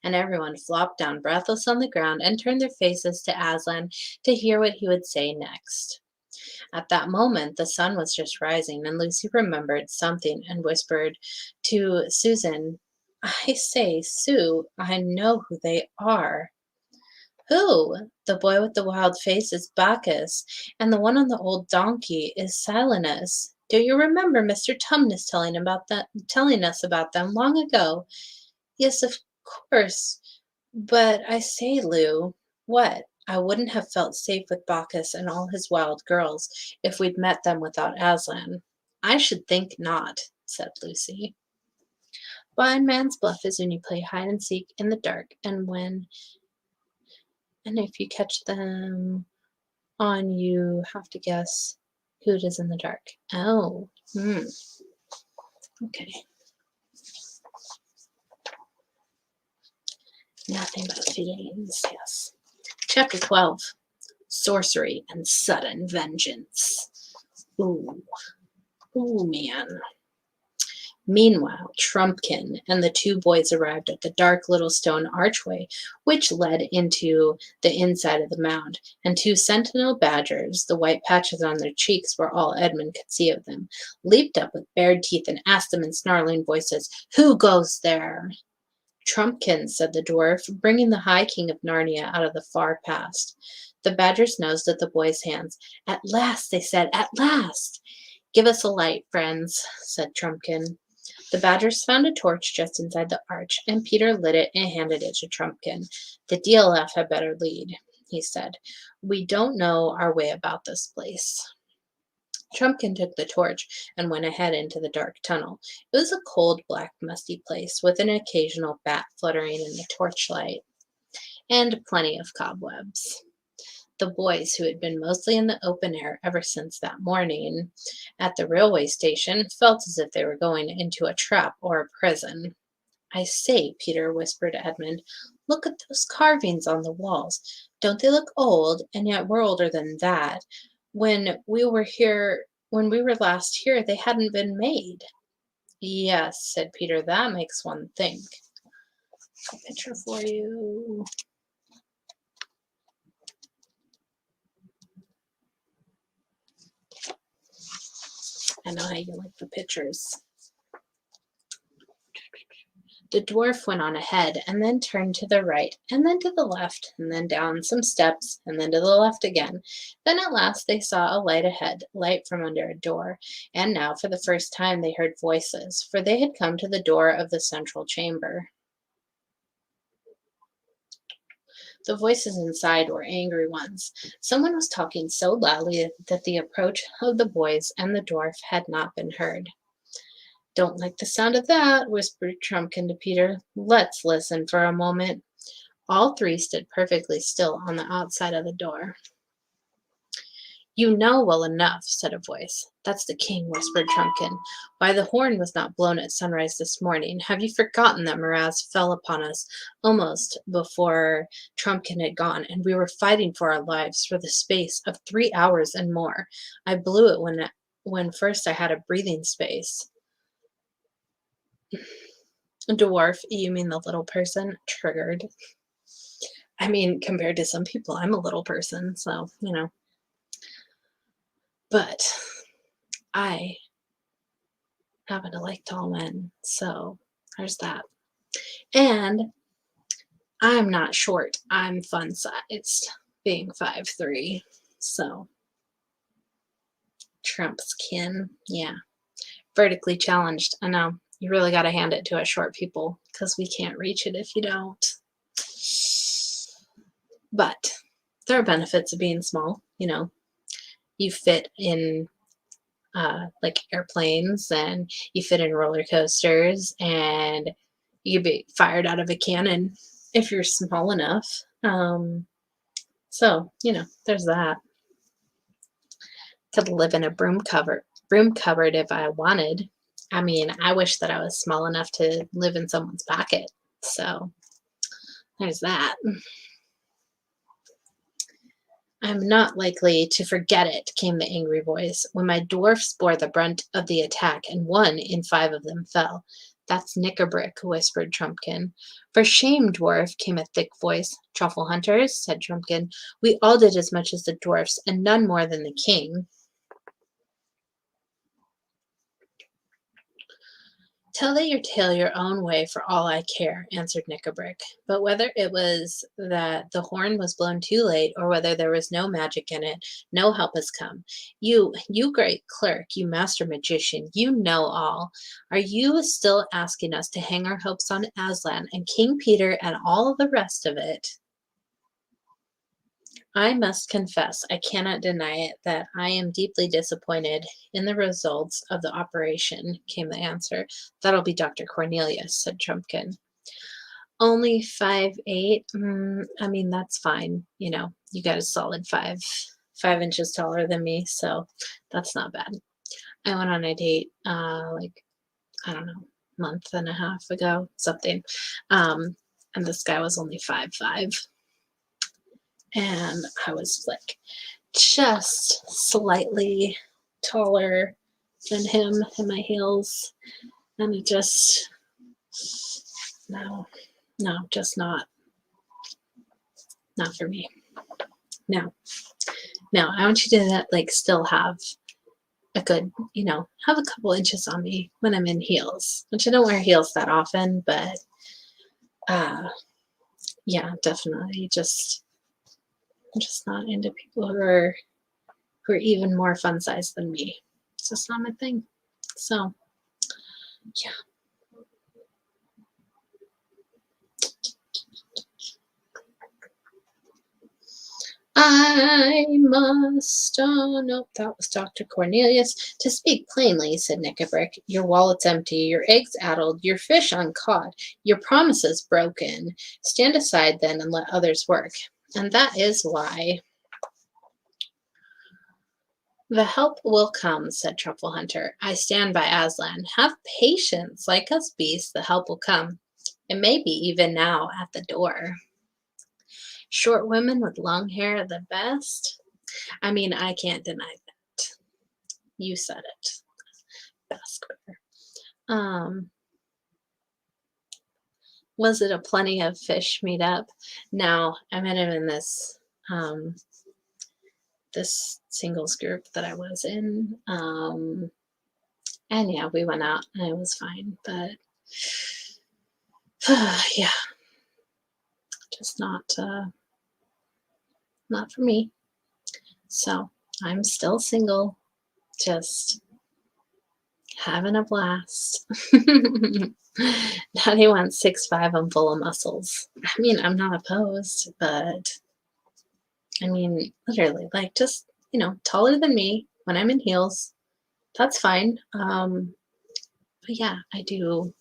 And everyone flopped down breathless on the ground and turned their faces to Aslan to hear what he would say next. At that moment, the sun was just rising, and Lucy remembered something and whispered to Susan, "I say, Sue, I know who they are." "Who?" "The boy with the wild face is Bacchus, and the one on the old donkey is Silenus. Do you remember Mr. Tumnus telling us about them long ago?" "Yes, of course. But I say, Lou." "What?" "I wouldn't have felt safe with Bacchus and all his wild girls if we'd met them without Aslan." "I should think not," said Lucy. "Blind Man's Bluff is when you play hide and seek in the dark, and if you catch them on, you have to guess who it is in the dark." Oh, okay. Nothing but feelings, yes. Chapter 12. Sorcery and Sudden Vengeance. Ooh, man. Meanwhile, Trumpkin and the two boys arrived at the dark little stone archway which led into the inside of the mound, and two sentinel badgers, the white patches on their cheeks were all Edmund could see of them, leaped up with bared teeth and asked them in snarling voices, "Who goes there?" "Trumpkin," said the dwarf, bringing the High King of Narnia out of the far past. The badgers nosed at the boys' hands. "At last," they said, "at last." "Give us a light, friends," said Trumpkin. The badgers found a torch just inside the arch, and Peter lit it and handed it to Trumpkin. "The DLF had better lead," he said. "We don't know our way about this place." Trumpkin took the torch and went ahead into the dark tunnel. It was a cold, black, musty place, with an occasional bat fluttering in the torchlight, and plenty of cobwebs. The boys, who had been mostly in the open air ever since that morning at the railway station, felt as if they were going into a trap or a prison. "I say, Peter," whispered Edmund, "look at those carvings on the walls. Don't they look old? And yet we're older than that. When we were last here, they hadn't been made." "Yes," said Peter, "that makes one think." A picture for you. I know how you like the pictures. The dwarf went on ahead, and then turned to the right, and then to the left, and then down some steps, and then to the left again. Then at last they saw a light ahead, light from under a door, and now for the first time they heard voices, for they had come to the door of the central chamber. The voices inside were angry ones. Someone was talking so loudly that the approach of the boys and the dwarf had not been heard. "Don't like the sound of that," whispered Trumpkin to Peter. "Let's listen for a moment." All three stood perfectly still on the outside of the door. "You know well enough," said a voice. "That's the king," whispered Trumpkin. "Why, the horn was not blown at sunrise this morning. Have you forgotten that Miraz fell upon us almost before Trumpkin had gone, and we were fighting for our lives for the space of 3 hours and more? I blew it when first I had a breathing space." Dwarf, you mean the little person? Triggered. I mean, compared to some people, I'm a little person, so, But I happen to like tall men, so there's that. And I'm not short. I'm fun-sized, being 5'3". So Trump's kin, yeah. Vertically challenged. I know. You really got to hand it to us short people because we can't reach it if you don't. But there are benefits of being small. You fit in like airplanes, and you fit in roller coasters, and you could be fired out of a cannon if you're small enough. So there's that. Could live in a broom cupboard if I wanted. I mean, I wish that I was small enough to live in someone's pocket. So there's that. "I'm not likely to forget it," came the angry voice, "when my dwarfs bore the brunt of the attack, and 1 in 5 of them fell." "That's Knickerbrick," whispered Trumpkin. "For shame, dwarf," came a thick voice. "Truffle hunters," said Trumpkin. "We all did as much as the dwarfs, and none more than the king." "Tell that your tale your own way for all I care," answered Knickerbrick. "But whether it was that the horn was blown too late, or whether there was no magic in it, no help has come. You great clerk, you master magician, you know all. Are you still asking us to hang our hopes on Aslan and King Peter and all the rest of it?" "I must confess, I cannot deny it, that I am deeply disappointed in the results of the operation," came the answer. "That'll be Dr. Cornelius," said Trumpkin. "Only 5'8". I mean, that's fine. You got a solid 5 inches taller than me, so that's not bad. I went on a date, I don't know, month and a half ago, something. And this guy was only 5'5". And I was like just slightly taller than him in my heels. And it just, no, just not for me. No, I want you to still have a good, have a couple inches on me when I'm in heels, which I don't wear heels that often, but yeah, definitely I'm just not into people who are even more fun sized than me. It's just not my thing. So yeah. "I must," oh no, that was Dr. Cornelius. "To speak plainly," said Knickerbrick, "your wallet's empty, your eggs addled, your fish uncaught, your promises broken. Stand aside then and let others work. And that is why—" "The help will come," said Truffle Hunter. "I stand by Aslan. Have patience. Like us beasts, the help will come. It may be even now at the door. Short women with long hair are the best." I mean, I can't deny that. You said it. Best bear. Was it a plenty of fish meetup? No, I met him in this this singles group that I was in. And yeah, we went out and it was fine, but yeah, just not for me. So I'm still single, just having a blast. Dottie wants 6'5" and full of muscles. I mean, I'm not opposed, but I mean, literally, like, just, taller than me when I'm in heels. That's fine. But yeah, I do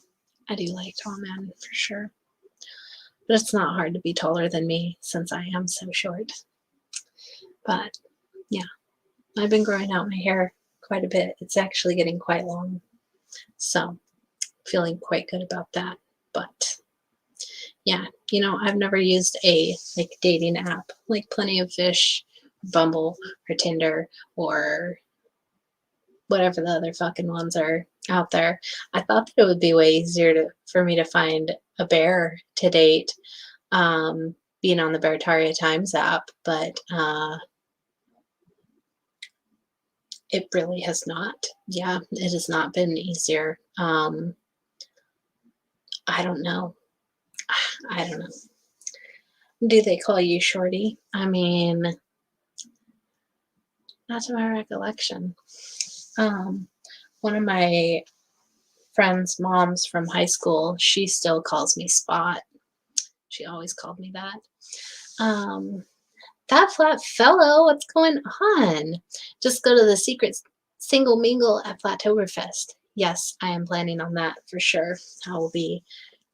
like tall men for sure. But it's not hard to be taller than me since I am so short. But yeah, I've been growing out my hair quite a bit. It's actually getting quite long. So feeling quite good about that. But yeah, I've never used a like dating app like Plenty of Fish, Bumble, or Tinder, or whatever the other fucking ones are out there. I thought that it would be way easier for me to find a bear to date, being on the Beartaria Times app, but it really has not. Yeah, it has not been easier. I don't know. I don't know. Do they call you shorty? I mean, not to my recollection. One of my friend's moms from high school, she still calls me Spot. She always called me that. That flat fellow, what's going on? Just go to the secret single mingle at Flattoberfest. Yes, I am planning on that for sure. I will be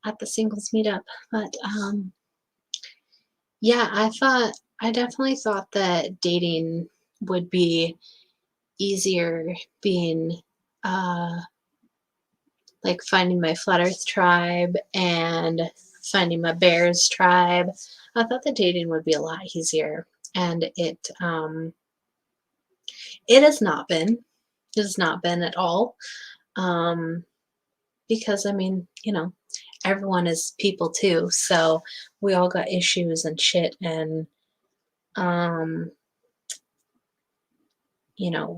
at the singles meetup. But yeah, I definitely thought that dating would be easier, being like finding my Flat Earth tribe and finding my Bears tribe. I thought the dating would be a lot easier, and it has not been. It has not been at all. Because I mean, everyone is people too, so we all got issues and shit, and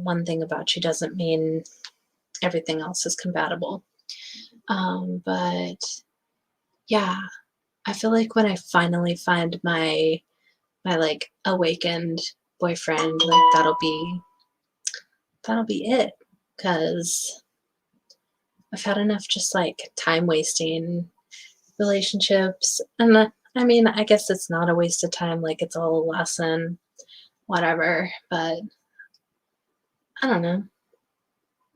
one thing about you doesn't mean everything else is compatible. But yeah, I feel like when I finally find my like awakened boyfriend, like that'll be it, because I've had enough just like time wasting relationships. And I mean, I guess it's not a waste of time, like it's all a lesson, whatever, but I don't know.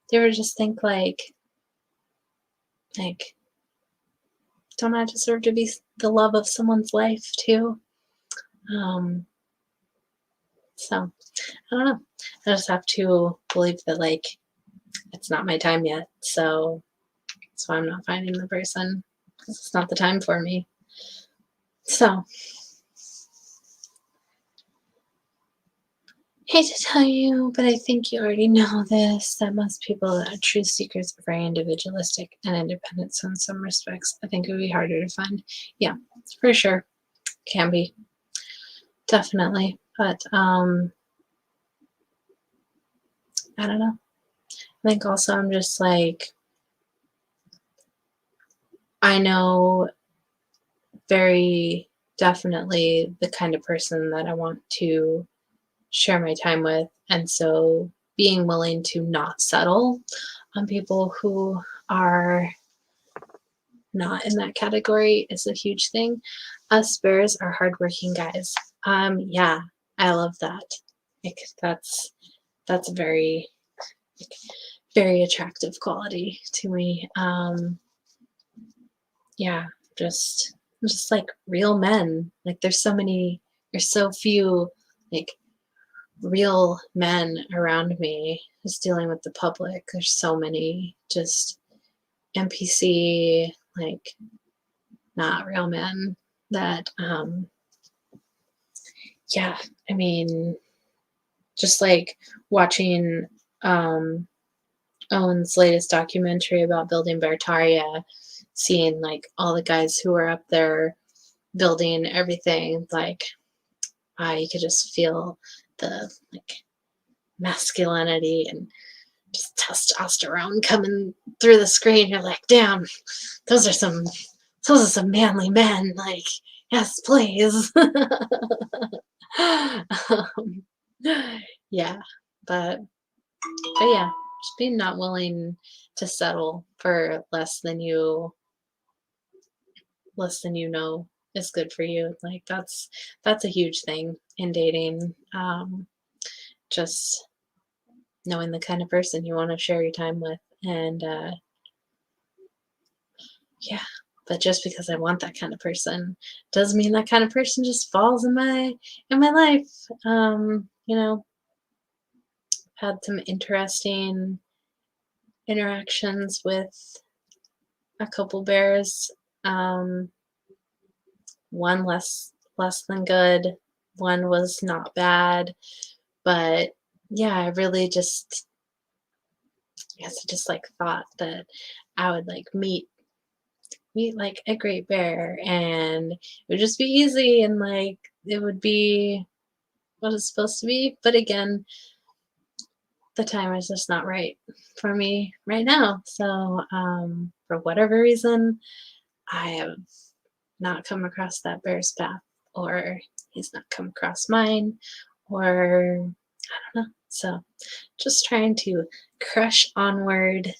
Do you ever just think like don't I deserve to be the love of someone's life too? So I don't know. I just have to believe that like it's not my time yet, so that's why I'm not finding the person, because it's not the time for me. So hate to tell you, but I think you already know this, that most people that are true seekers are very individualistic and independent. So in some respects, I think it would be harder to find. Yeah, for sure. Can be. Definitely. But I don't know. I think also I'm just like, I know very definitely the kind of person that I want to share my time with. And so being willing to not settle on people who are not in that category is a huge thing. Us bears are hardworking guys. Yeah, I love that. Like that's a very, like, very attractive quality to me. Yeah, just like real men. Like there's so few like real men around me just dealing with the public. There's so many just NPC, like not real men that yeah, I mean, just like watching Owen's latest documentary about building Beartaria, seeing like all the guys who were up there building everything, like you could just feel the like masculinity and just testosterone coming through the screen. You're like, damn, those are some manly men. Like, yes, please. um, yeah, but yeah, just being not willing to settle for less than you know is good for you. Like that's a huge thing in dating. Just knowing the kind of person you want to share your time with, and yeah. But just because I want that kind of person doesn't mean that kind of person just falls in my life. You know, had some interesting interactions with a couple bears. Um, one less than good, one was not bad, but yeah, I really just I guess I just like thought that I would like meet like a great bear and it would just be easy and like it would be what it's supposed to be. But again, the time is just not right for me right now. So for whatever reason, I have not come across that bear's path, or he's not come across mine, or I don't know. So just trying to crush onward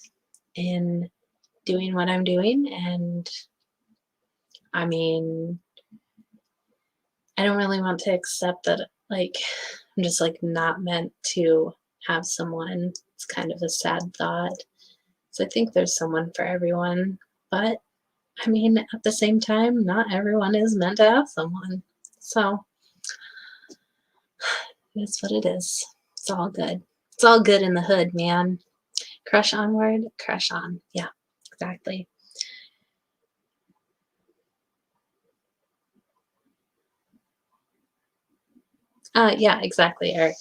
in doing what I'm doing. And I mean, I don't really want to accept that, like, I'm just like not meant to have someone. It's kind of a sad thought. So I think there's someone for everyone. But I mean, at the same time, not everyone is meant to have someone. So it's what it is. It's all good. It's all good in the hood, man. Crush onward, crush on. Yeah, exactly. Yeah, exactly, Eric.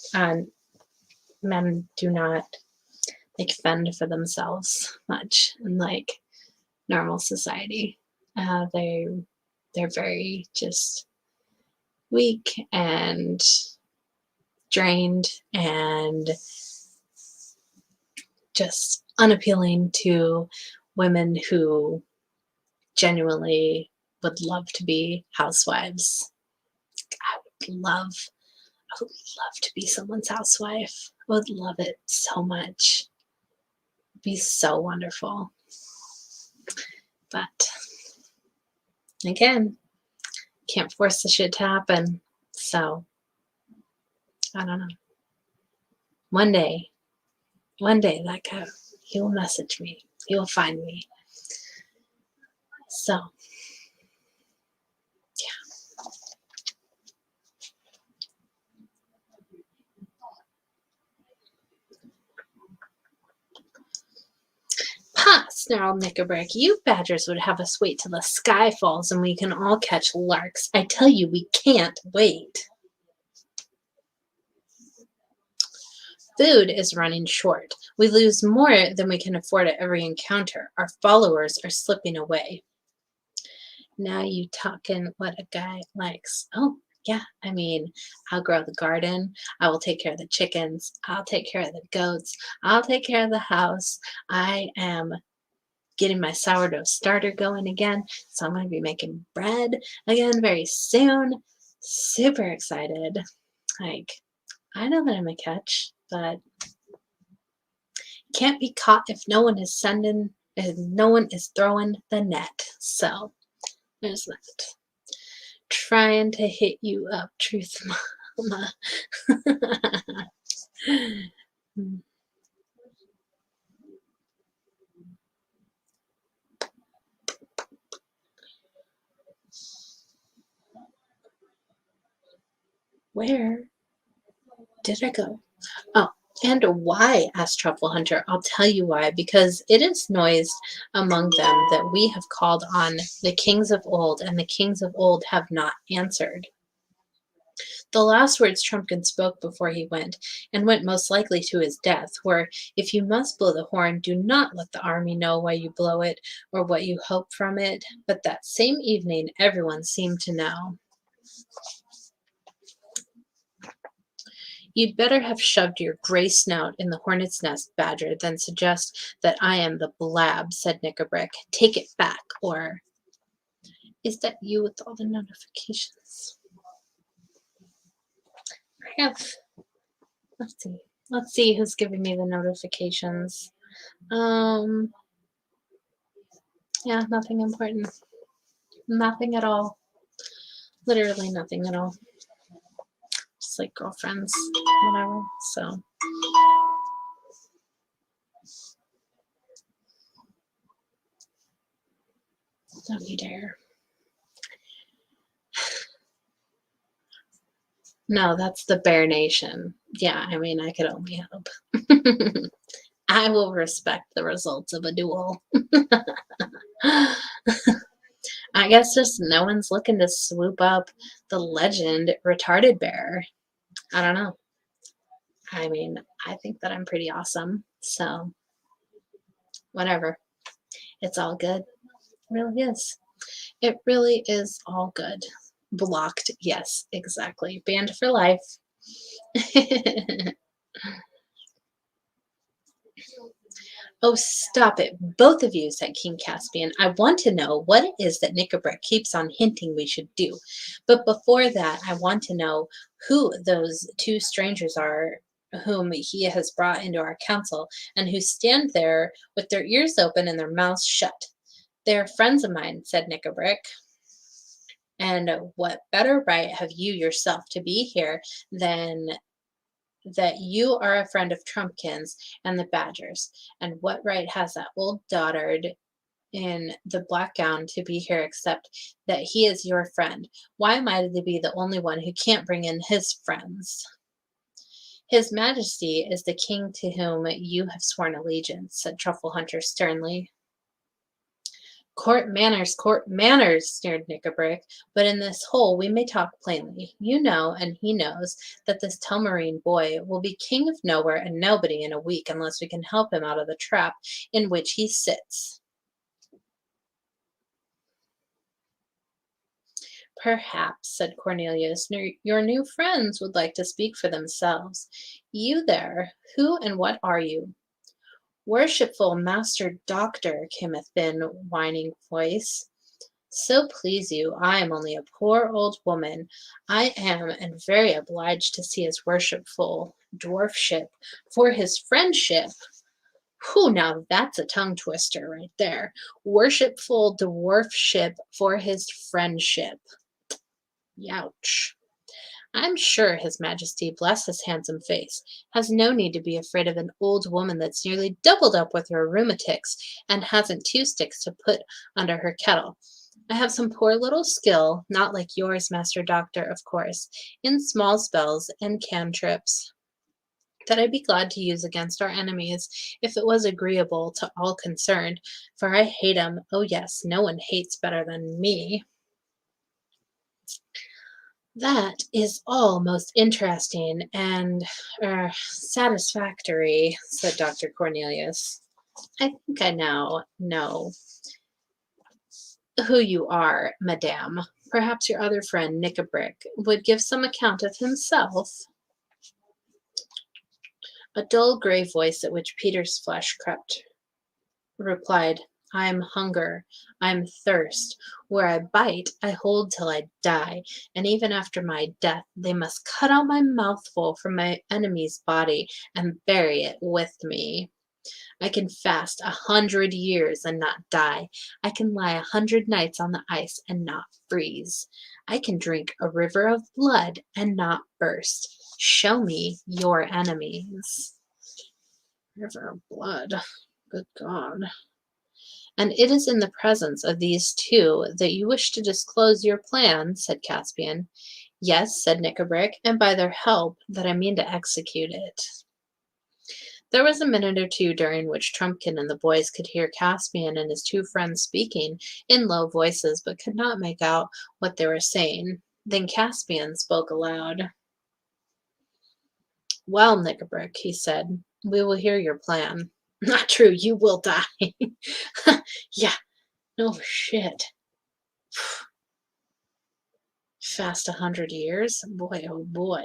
Men do not like fend for themselves much in like normal society. They're very just weak and drained and just unappealing to women who genuinely would love to be housewives. I I would love to be someone's housewife. I would love it so much. It'd be so wonderful. But again, can't force the shit to happen. So I don't know. One day, that guy, he will message me. He will find me. So ha! Snarled Knickerbrick. You badgers would have us wait till the sky falls and we can all catch larks. I tell you, we can't wait. Food is running short. We lose more than we can afford at every encounter. Our followers are slipping away. Now you talking what a guy likes. Oh, yeah, I mean, I'll grow the garden. I will take care of the chickens. I'll take care of the goats. I'll take care of the house. I am getting my sourdough starter going again. So I'm going to be making bread again very soon. Super excited. Like, I know that I'm a catch, but can't be caught if no one is throwing the net. So there's that. Trying to hit you up, truth mama. Where did I go? Oh, and why? Asked Truffle Hunter. I'll tell you why. Because it is noised among them that we have called on the kings of old, and the kings of old have not answered. The last words Trumpkin spoke before he went, and went most likely to his death, were, "If you must blow the horn, do not let the army know why you blow it, or what you hope from it." But that same evening everyone seemed to know. You'd better have shoved your gray snout in the hornet's nest, Badger, than suggest that I am the blab, said Knickerbrick. Take it back, or... Is that you with all the notifications? I have... Let's see. Let's see who's giving me the notifications. Yeah, nothing important. Nothing at all. Literally nothing at all. Just like girlfriends, whatever. So... Don't you dare. No, that's the Bear Nation. Yeah, I mean, I could only hope. I will respect the results of a duel. I guess just no one's looking to swoop up the legend retarded bear. I don't know. I mean, I think that I'm pretty awesome. So, whatever. It's all good. It really is. It really is all good. Blocked. Yes, exactly. Banned for life. Oh, stop it, both of you, said King Caspian. I want to know what it is that Knickerbrick keeps on hinting we should do. But before that, I want to know who those two strangers are whom he has brought into our council and who stand there with their ears open and their mouths shut. They are friends of mine, said Knickerbrick. And what better right have you yourself to be here than that you are a friend of Trumpkin's and the Badgers? And what right has that old dotard in the black gown to be here except that he is your friend? Why am I to be the only one who can't bring in his friends? His Majesty is the king to whom you have sworn allegiance, said Truffle Hunter sternly. Court manners, sneered Knickerbrick, but in this hole we may talk plainly. You know, and he knows, that this Telmarine boy will be king of nowhere and nobody in a week unless we can help him out of the trap in which he sits. Perhaps, said Cornelius, your new friends would like to speak for themselves. You there, who and what are you? Worshipful Master Doctor, came a thin, whining voice. So please you, I am only a poor old woman. I am and very obliged to see his worshipful dwarfship for his friendship. Whew, now that's a tongue twister right there. Worshipful dwarfship for his friendship. Youch. I'm sure His Majesty, bless his handsome face, has no need to be afraid of an old woman that's nearly doubled up with her rheumatics and hasn't 2 sticks to put under her kettle. I have some poor little skill, not like yours, Master Doctor, of course, in small spells and cantrips that I'd be glad to use against our enemies if it was agreeable to all concerned, for I hate 'em. Oh yes, no one hates better than me. That is all most interesting and satisfactory, said Dr. Cornelius. I think I now know who you are, madame. Perhaps your other friend, Knickerbrick, would give some account of himself. A dull gray voice at which Peter's flesh crept replied, I am hunger, I am thirst. Where I bite, I hold till I die, and even after my death, they must cut out my mouthful from my enemy's body and bury it with me. I can fast 100 years and not die. I can lie 100 nights on the ice and not freeze. I can drink a river of blood and not burst. Show me your enemies. River of blood. Good God. And it is in the presence of these two that you wish to disclose your plan, said Caspian. Yes, said Knickerbrick, and by their help that I mean to execute it. There was a minute or two during which Trumpkin and the boys could hear Caspian and his two friends speaking in low voices, but could not make out what they were saying. Then Caspian spoke aloud. Well, Knickerbrick, he said, we will hear your plan. Not true, you will die. Yeah, no shit. Fast 100 years? Boy, oh boy.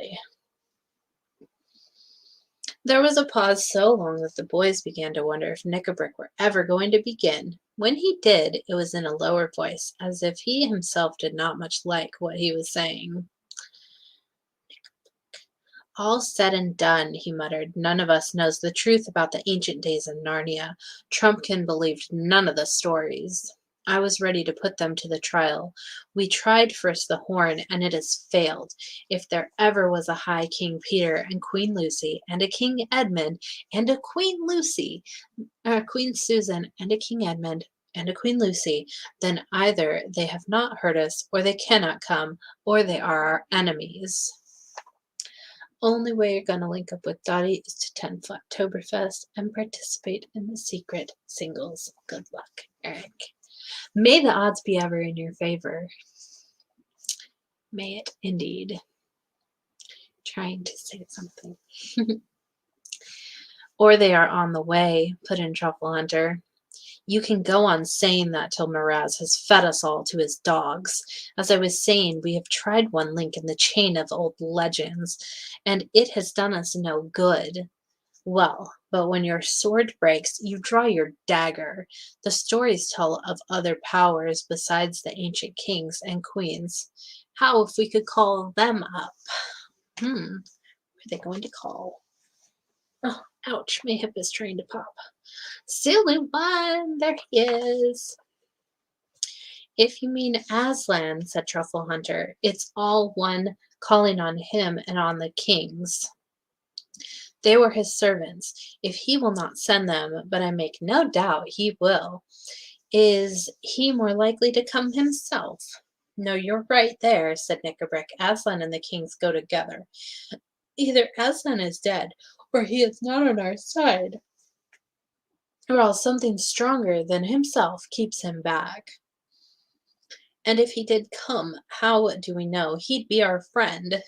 There was a pause so long that the boys began to wonder if Knickerbrick were ever going to begin. When he did, it was in a lower voice, as if he himself did not much like what he was saying. All said and done, he muttered. None of us knows the truth about the ancient days in Narnia. Trumpkin believed none of the stories. I was ready to put them to the trial. We tried first the horn, and it has failed. If there ever was a high King Peter and Queen Lucy, and a King Edmund, and a Queen Lucy, Queen Susan, and a King Edmund, and a Queen Lucy, then either they have not heard us, or they cannot come, or they are our enemies. Only way you're going to link up with Dottie is to attend Flaptoberfest and participate in the secret singles. Good luck, Eric. May the odds be ever in your favor. May it indeed. Trying to say something. Or they are on the way, put in Truffle Hunter. You can go on saying that till Miraz has fed us all to his dogs. As I was saying, we have tried one link in the chain of old legends, and it has done us no good. Well, but when your sword breaks, you draw your dagger. The stories tell of other powers besides the ancient kings and queens. How if we could call them up? Who are they going to call? Oh, ouch, my hip is trying to pop. Silly one, there he is. If you mean Aslan, said Truffle Hunter, it's all one calling on him and on the kings. They were his servants. If he will not send them, but I make no doubt he will, is he more likely to come himself? No, you're right there, said Knickerbrick. Aslan and the kings go together. Either Aslan is dead, or he is not on our side, or else something stronger than himself keeps him back. And if he did come, how do we know? He'd be our friend.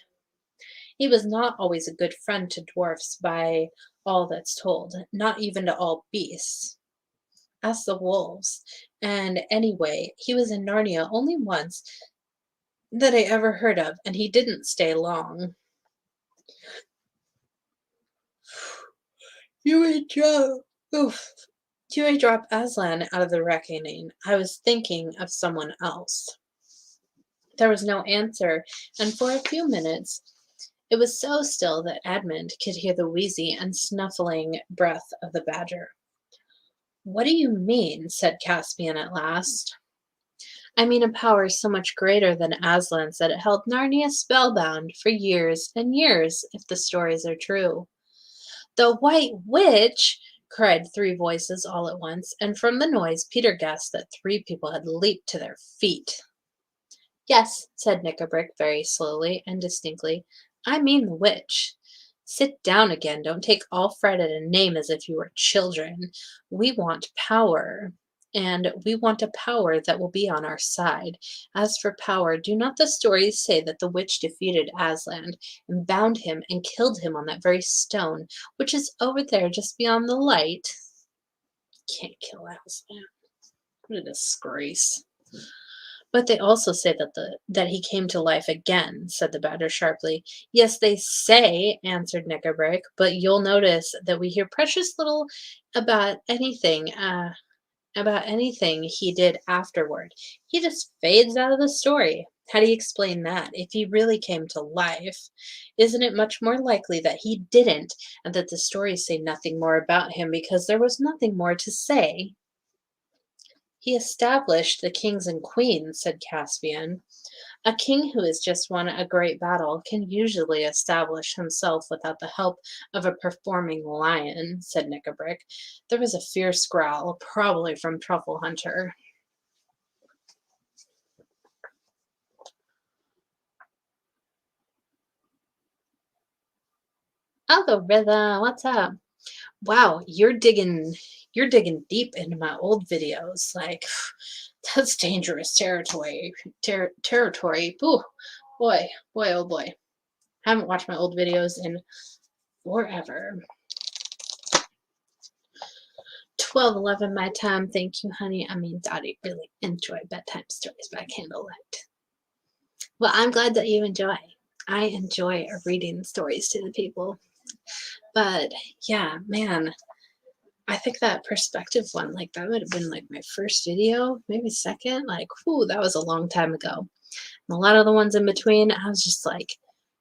He was not always a good friend to dwarfs by all that's told, not even to all beasts. Ask the wolves. And anyway, he was in Narnia only once that I ever heard of, and he didn't stay long. You may drop Aslan out of the reckoning. I was thinking of someone else. There was no answer, and for a few minutes it was so still that Edmund could hear the wheezy and snuffling breath of the badger. What do you mean? Said Caspian at last. I mean a power so much greater than Aslan's that it held Narnia spellbound for years and years, if the stories are true. The White Witch! Cried three voices all at once, and from the noise Peter guessed that three people had leaped to their feet. Yes, said Knickerbrick very slowly and distinctly. I mean the witch. Sit down again. Don't take all fright at a name as if you were children. We want power, and we want a power that will be on our side. As for power, do not the stories say that the witch defeated Aslan and bound him and killed him on that very stone, which is over there just beyond the light? Can't kill Aslan. What a disgrace. But they also say that he came to life again, said the badger sharply. Yes, they say, answered Knickerbrick, but you'll notice that we hear precious little about anything he did afterward. He just fades out of the story. How do you explain that? If he really came to life, isn't it much more likely that he didn't, and that the stories say nothing more about him because there was nothing more to say? He established the kings and queens, said Caspian. A king who has just won a great battle can usually establish himself without the help of a performing lion, said Knickerbrick. There was a fierce growl, probably from Truffle Hunter. Algorithm, what's up? Wow, you're digging deep into my old videos. Like, that's dangerous territory. Territory. Ooh, boy, oh boy. Haven't watched my old videos in forever. 12:11 my time. Thank you, honey. I mean, Dottie really enjoy bedtime stories by candlelight. Well, I'm glad that you enjoy. I enjoy reading stories to the people. But yeah, man, I think that perspective one, like that would have been like my first video, maybe second. Like, whew, that was a long time ago. And a lot of the ones in between, I was just like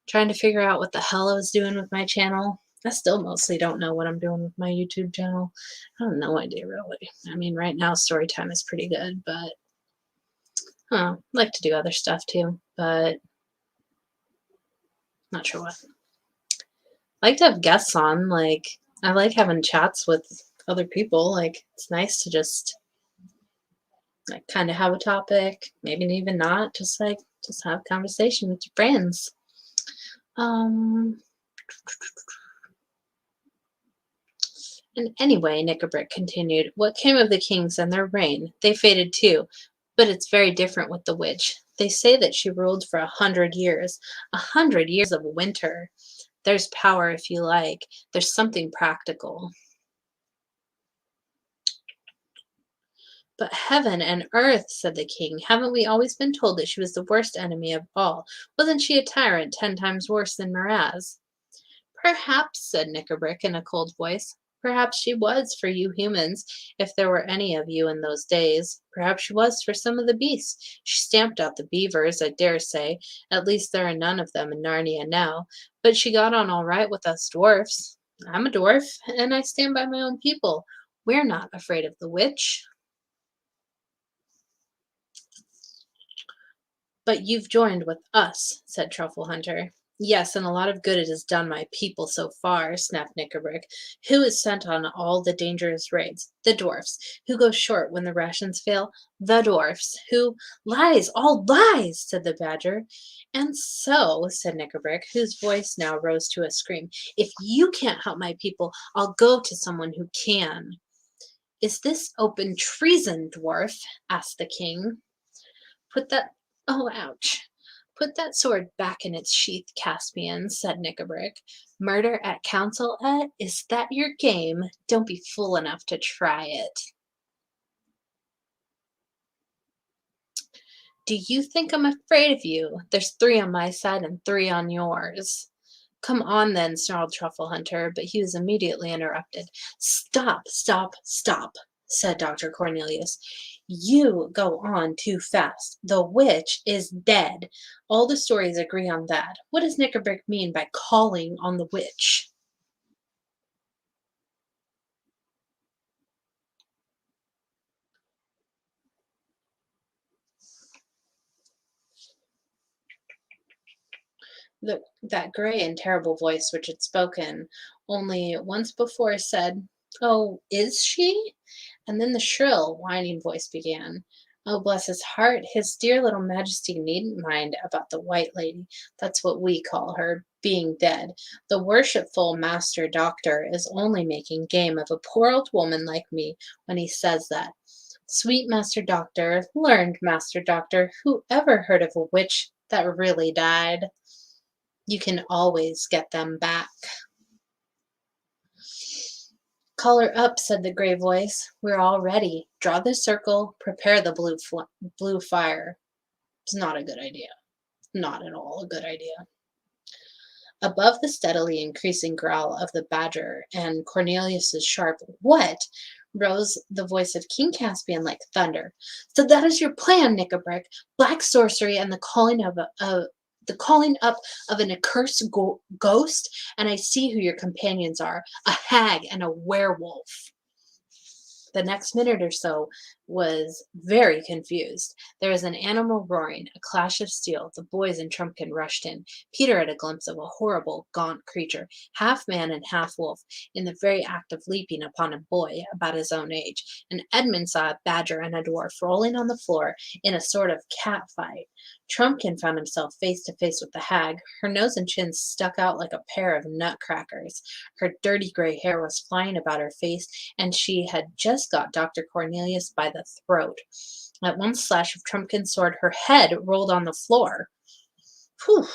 trying to figure out what the hell I was doing with my channel. I still mostly don't know what I'm doing with my YouTube channel. I have no idea really. I mean, right now story time is pretty good, but I like to do other stuff too, but not sure what. I like to have guests on. Like, I like having chats with other people. Like, it's nice to just like kind of have a topic, maybe even not, just have conversation with your friends. Um, and anyway, Knickerbrick continued, what came of the kings and their reign? They faded too, but it's very different with the witch. They say that she ruled for 100 years, 100 years of winter. There's power if you like. There's something practical. But heaven and earth, said the king, haven't we always been told that she was the worst enemy of all? Wasn't she a tyrant 10 times worse than Miraz? Perhaps, said Knickerbrick in a cold voice. Perhaps she was for you humans, if there were any of you in those days. Perhaps she was for some of the beasts. She stamped out the beavers, I dare say. At least there are none of them in Narnia now. But she got on all right with us dwarfs. I'm a dwarf, and I stand by my own people. We're not afraid of the witch. But you've joined with us, said Truffle Hunter. Yes, and a lot of good it has done my people so far, snapped Knickerbrick. Who is sent on all the dangerous raids? The dwarfs. Who go short when the rations fail? The dwarfs. Who lies, all lies, said the badger. And so, said Knickerbrick, whose voice now rose to a scream, if you can't help my people, I'll go to someone who can. Is this open treason, dwarf? Asked the king. Put that Oh, ouch. Put that sword back in its sheath, Caspian, said Knickerbrick. Murder at council, Ed? Is that your game? Don't be fool enough to try it. Do you think I'm afraid of you? There's 3 on my side and 3 on yours. Come on then, snarled Truffle Hunter, but he was immediately interrupted. Stop, stop, stop, said Dr. Cornelius. You go on too fast. The witch is dead. All the stories agree on that. What does Knickerbrick mean by calling on the witch? That gray and terrible voice which had spoken only once before said, "Oh, is she?" And then the shrill, whining voice began. Oh, bless his heart, his dear little majesty needn't mind about the white lady. That's what we call her, being dead. The worshipful master doctor is only making game of a poor old woman like me when he says that. Sweet master doctor, learned master doctor, who ever heard of a witch that really died? You can always get them back. Call her up, said the gray voice. We're all ready. Draw the circle, prepare the blue fire. It's not a good idea. Not at all a good idea. Above the steadily increasing growl of the badger and Cornelius's sharp "What?" rose the voice of King Caspian like thunder. So that is your plan, Knickerbrick. Black sorcery and the calling up of an accursed ghost, and I see who your companions are, a hag and a werewolf. The next minute or so was very confused. There was an animal roaring, a clash of steel. The boys and Trumpkin rushed in. Peter had a glimpse of a horrible, gaunt creature, half man and half wolf, in the very act of leaping upon a boy about his own age. And Edmund saw a badger and a dwarf rolling on the floor in a sort of cat fight. Trumpkin found himself face to face with the hag. Her nose and chin stuck out like a pair of nutcrackers. Her dirty gray hair was flying about her face, and she had just got Dr. Cornelius by the throat. At one slash of Trumpkin's sword, her head rolled on the floor. Whew!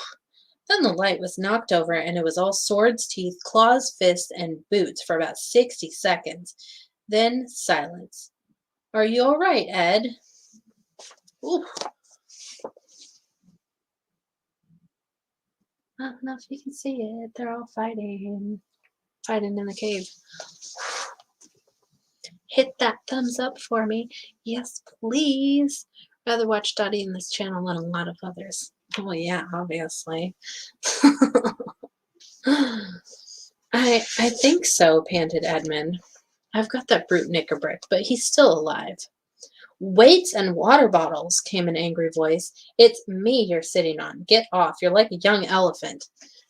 Then the light was knocked over, and it was all swords, teeth, claws, fists, and boots for about 60 seconds. Then silence. Are you all right, Ed? Ooh. I don't know if you can see it. They're all fighting in the cave. Hit that thumbs up for me. Yes, please. Rather watch Dottie in this channel than a lot of others. Oh yeah, obviously. I think so, panted Edmund. I've got that brute Knickerbrick, but he's still alive. Weights and water bottles, came an angry voice. It's me you're sitting on. Get off. You're like a young elephant.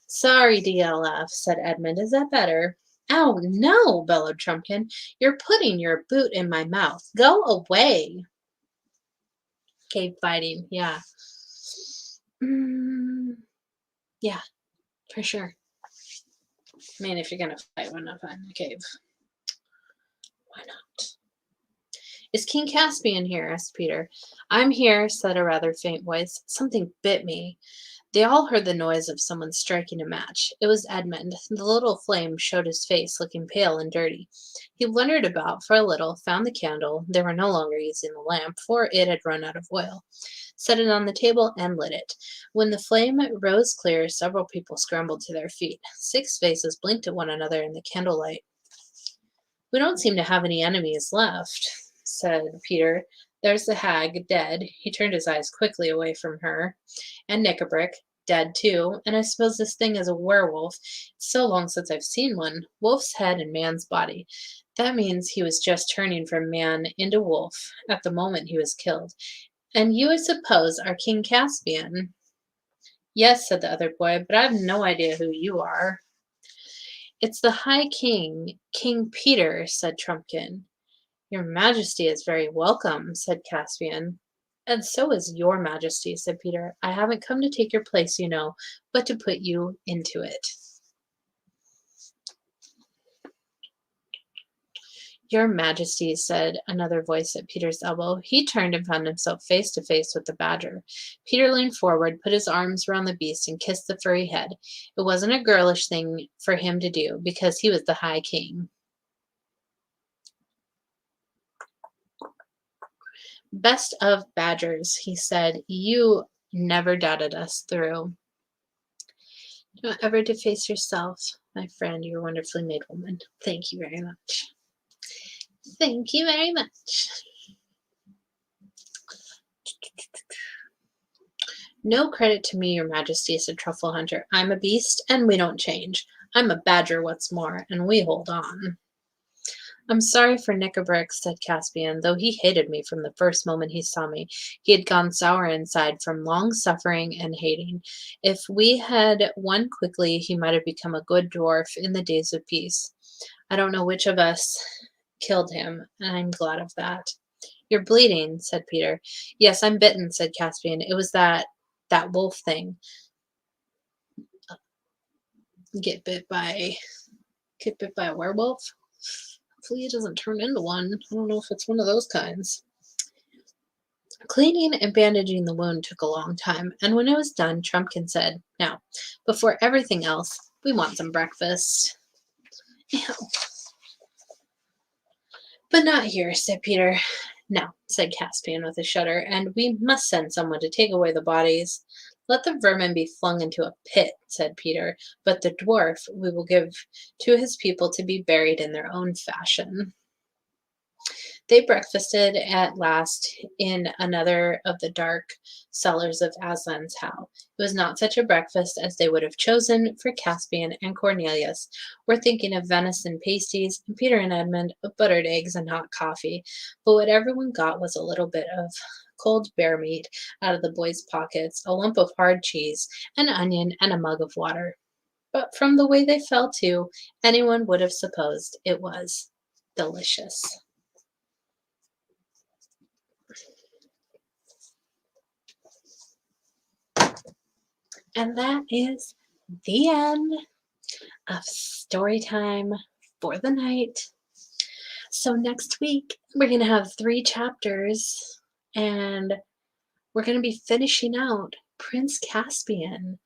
Sorry, DLF, said Edmund. Is that better? Oh, no, bellowed Trumpkin. You're putting your boot in my mouth. Go away. Cave fighting, yeah. Yeah, for sure. I mean, if you're going to fight, why not fight in the cave? Why not? Is King Caspian here? Asked Peter. I'm here, said a rather faint voice. Something bit me. They all heard the noise of someone striking a match. It was Edmund. The little flame showed his face, looking pale and dirty. He wandered about for a little, found the candle. They were no longer using the lamp, for it had run out of oil. Set it on the table and lit it. When the flame rose clear, several people scrambled to their feet. 6 faces blinked at one another in the candlelight. We don't seem to have any enemies left, said Peter. There's the hag, dead. He turned his eyes quickly away from her. And Knickerbrick, dead too. And I suppose this thing is a werewolf. It's so long since I've seen one. Wolf's head and man's body. That means he was just turning from man into wolf at the moment he was killed. And you, I suppose, are King Caspian. Yes, said the other boy, but I have no idea who you are. It's the High King, King Peter, said Trumpkin. Your Majesty is very welcome, said Caspian. And so is your Majesty, said Peter. I haven't come to take your place, you know, but to put you into it. Your Majesty, said another voice at Peter's elbow. He turned and found himself face to face with the badger. Peter leaned forward, put his arms around the beast, and kissed the furry head. It wasn't a girlish thing for him to do, because he was the High King. Best of badgers, he said. You never doubted us through. Don't ever deface yourself, my friend. You're a wonderfully made woman. Thank you very much. Thank you very much. No credit to me, your Majesty, said Truffle Hunter. I'm a beast, and we don't change. I'm a badger, what's more, and we hold on. I'm sorry for Knickerbrick, said Caspian, though he hated me from the first moment he saw me. He had gone sour inside from long suffering and hating. If we had won quickly, he might have become a good dwarf in the days of peace. I don't know which of us killed him, and I'm glad of that. You're bleeding, said Peter. Yes, I'm bitten, said Caspian. It was that wolf thing. Get bit by a werewolf? Hopefully it doesn't turn into one. I don't know if it's one of those kinds. Cleaning and bandaging the wound took a long time, and when it was done, Trumpkin said, Now, before everything else, we want some breakfast. Ew. But not here, said Peter. No, said Caspian with a shudder, and we must send someone to take away the bodies. Let the vermin be flung into a pit, said Peter, but the dwarf we will give to his people to be buried in their own fashion. They breakfasted at last in another of the dark cellars of Aslan's house. It was not such a breakfast as they would have chosen, for Caspian and Cornelius were thinking of venison pasties, and Peter and Edmund of buttered eggs and hot coffee. But what everyone got was a little bit of cold bear meat out of the boys' pockets, a lump of hard cheese, an onion, and a mug of water. But from the way they fell to, anyone would have supposed it was delicious. And that is the end of story time for the night. So next week, we're going to have 3 chapters, and we're going to be finishing out Prince Caspian.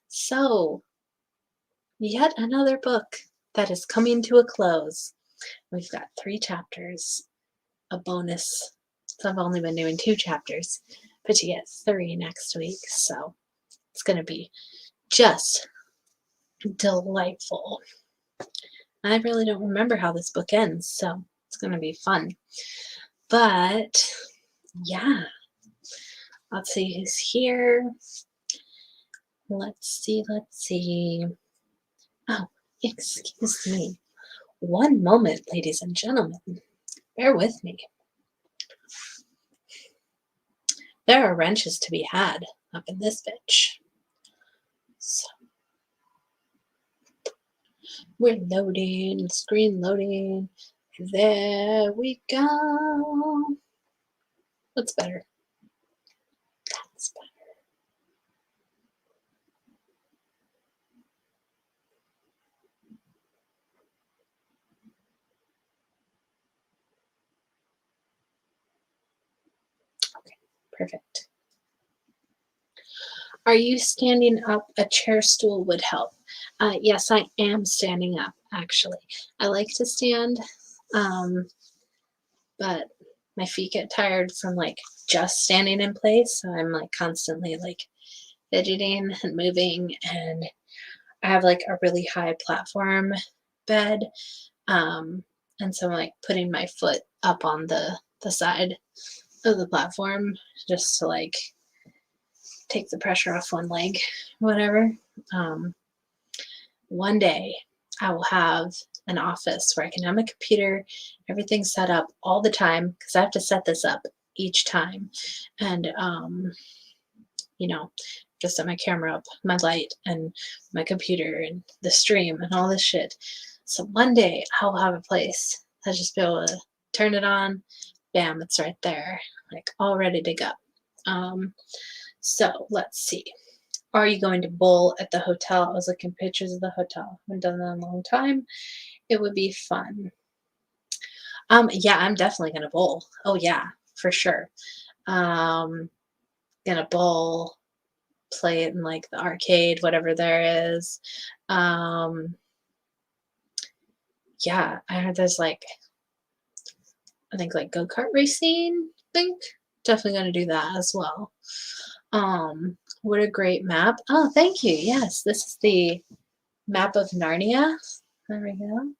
So, yet another book that is coming to a close. We've got 3 chapters, a bonus. So I've only been doing 2 chapters, but you get 3 next week. So it's going to be just delightful. I really don't remember how this book ends, so it's going to be fun. But yeah, let's see who's here. Let's see. Oh, excuse me. One moment, ladies and gentlemen. Bear with me. There are wrenches to be had up in this bitch. So, we're loading, screen loading. There we go. What's better? That's better. Okay, perfect. Are you standing up? A chair stool would help. Yes, I am standing up, actually. I like to stand, but my feet get tired from like just standing in place. So I'm like constantly like fidgeting and moving. And I have like a really high platform bed. And so I'm like putting my foot up on the side of the platform just to like take the pressure off one leg, whatever. One day I will have an office where I can have my computer, everything set up all the time because I have to set this up each time. And, you know, just set my camera up, my light, and my computer, and the stream, and all this shit. So one day I'll have a place I'll just be able to turn it on, bam, it's right there, like all ready to go. So let's see. Are you going to bowl at the hotel? I was looking at pictures of the hotel. I haven't done that in a long time. It would be fun. Yeah, I'm definitely gonna bowl. Oh yeah, for sure. Gonna bowl, play it in like the arcade, whatever there is. Yeah, I heard there's like, I think like go-kart racing, I think. Definitely gonna do that as well. What a great map. Oh, thank you. Yes, this is the map of Narnia. There we go.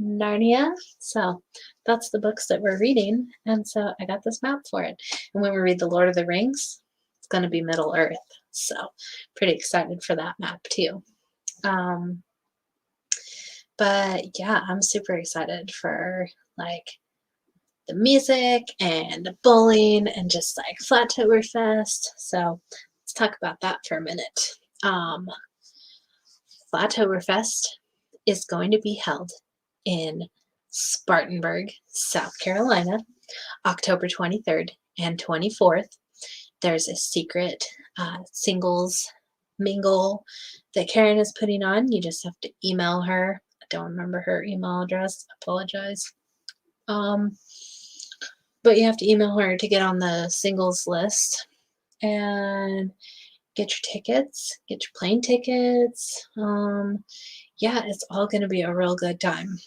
Narnia. So that's the books that we're reading. And so I got this map for it. And when we read The Lord of the Rings, it's going to be Middle Earth. So pretty excited for that map too. But yeah, I'm super excited for like the music and the bowling and just like Flattoberfest. So let's talk about that for a minute. Flattoberfest is going to be held in Spartanburg, South Carolina, October 23rd and 24th. There's a secret singles mingle that Karen is putting on. You just have to email her. I don't remember her email address. I apologize. But you have to email her to get on the singles list and get your tickets, get your plane tickets. Yeah, it's all going to be a real good time.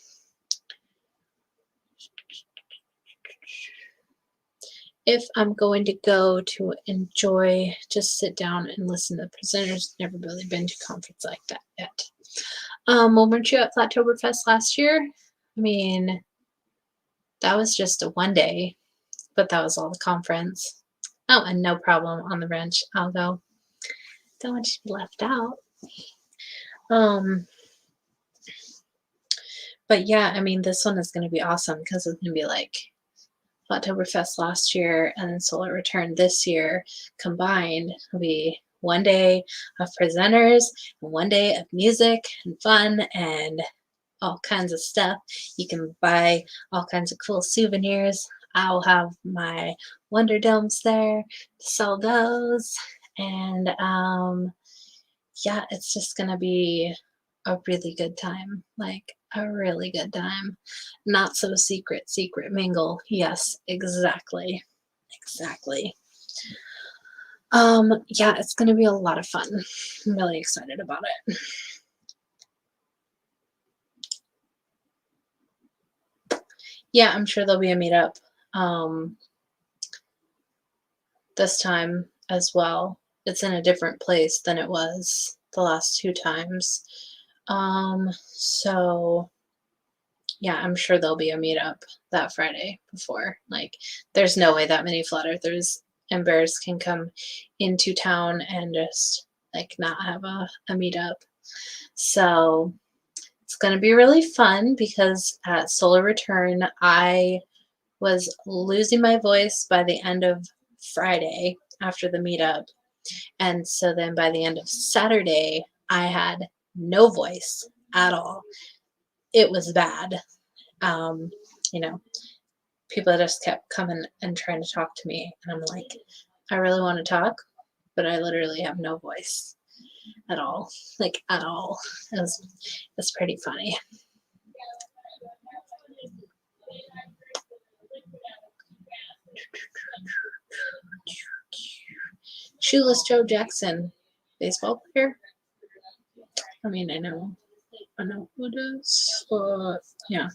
If I'm going to go to enjoy, just sit down and listen to the presenters, never really been to a conference like that yet. Well, weren't you at Flattoberfest last year? I mean, that was just a one day, but that was all the conference. Oh, and no problem on the wrench. I'll go. Don't want you to be left out. But yeah, I mean, this one is going to be awesome because it's going to be like Oktoberfest last year and then Solar Return this year combined. It'll be one day of presenters and one day of music and fun and all kinds of stuff. You can buy all kinds of cool souvenirs. I'll have my Wonder Domes there to sell those. And yeah, it's just going to be a really good time. Like a really good time. Not so secret mingle. Yes, exactly. Exactly. Yeah, it's going to be a lot of fun. I'm really excited about it. Yeah, I'm sure there'll be a meetup this time as well. It's in a different place than it was the last two times. So yeah, I'm sure there'll be a meetup that Friday before. Like, there's no way that many flat earthers and bears can come into town and just like not have a meetup. So it's going to be really fun because at Solar Return, I was losing my voice by the end of Friday after the meetup. And so then by the end of Saturday, I had no voice at all. It was bad. You know, people just kept coming and trying to talk to me. And I'm like, I really want to talk, but I literally have no voice at all. Like, at all. It's pretty funny. Shoeless Joe Jackson, baseball player. I mean, I know who it is, but yeah.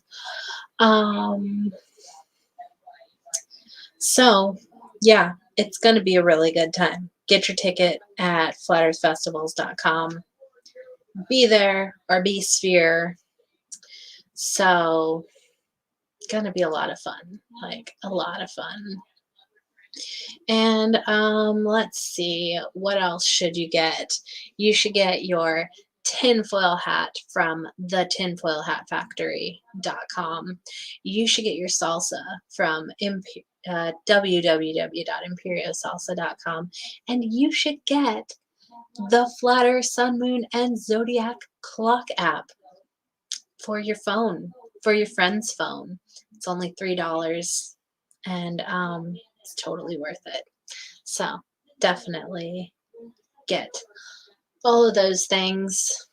So yeah, it's gonna be a really good time. Get your ticket at flatearthfestivals.com. Be there or be sphere. So gonna be a lot of fun. Like a lot of fun. And let's see, what else should you get? You should get your tinfoil hat from thetinfoilhatfactory.com. You should get your salsa from www.imperiosalsa.com. And you should get the Flat Earth, Sun, Moon, and Zodiac Clock app for your phone, for your friend's phone. It's only $3, and it's totally worth it. So definitely get all of those things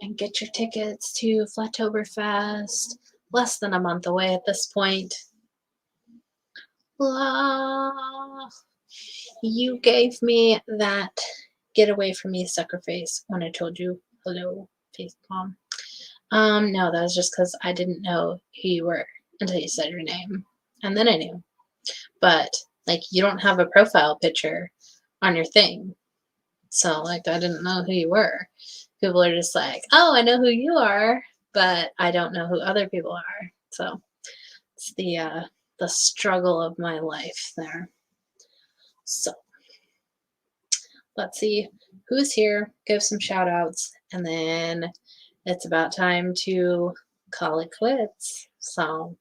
and get your tickets to Flattoberfest. Less than a month away at this point. La, you gave me that get away from me sucker face when I told you hello, face palm. No, that was just because I didn't know who you were until you said your name. And then I knew. But, like, you don't have a profile picture on your thing. So, like, I didn't know who you were. People are just like, oh, I know who you are, but I don't know who other people are. So, it's the struggle of my life there. So, let's see who's here, give some shout outs, and then it's about time to call it quits. So,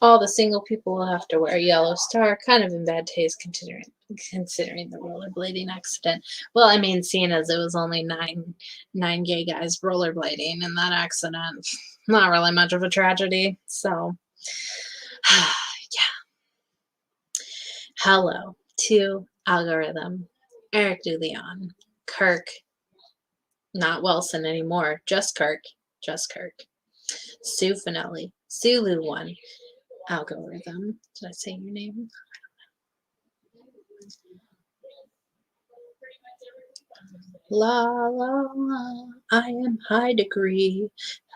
all the single people will have to wear yellow star, kind of in bad taste considering the rollerblading accident. Well, I mean, seeing as it was only nine gay guys rollerblading in that accident, not really much of a tragedy. So, yeah. Hello to Algorithm, Eric DeLeon, Kirk, not Wilson anymore, just Kirk, Sue Finelli, Sulu1, Algorithm. Did I say your name? La la la, I am high degree.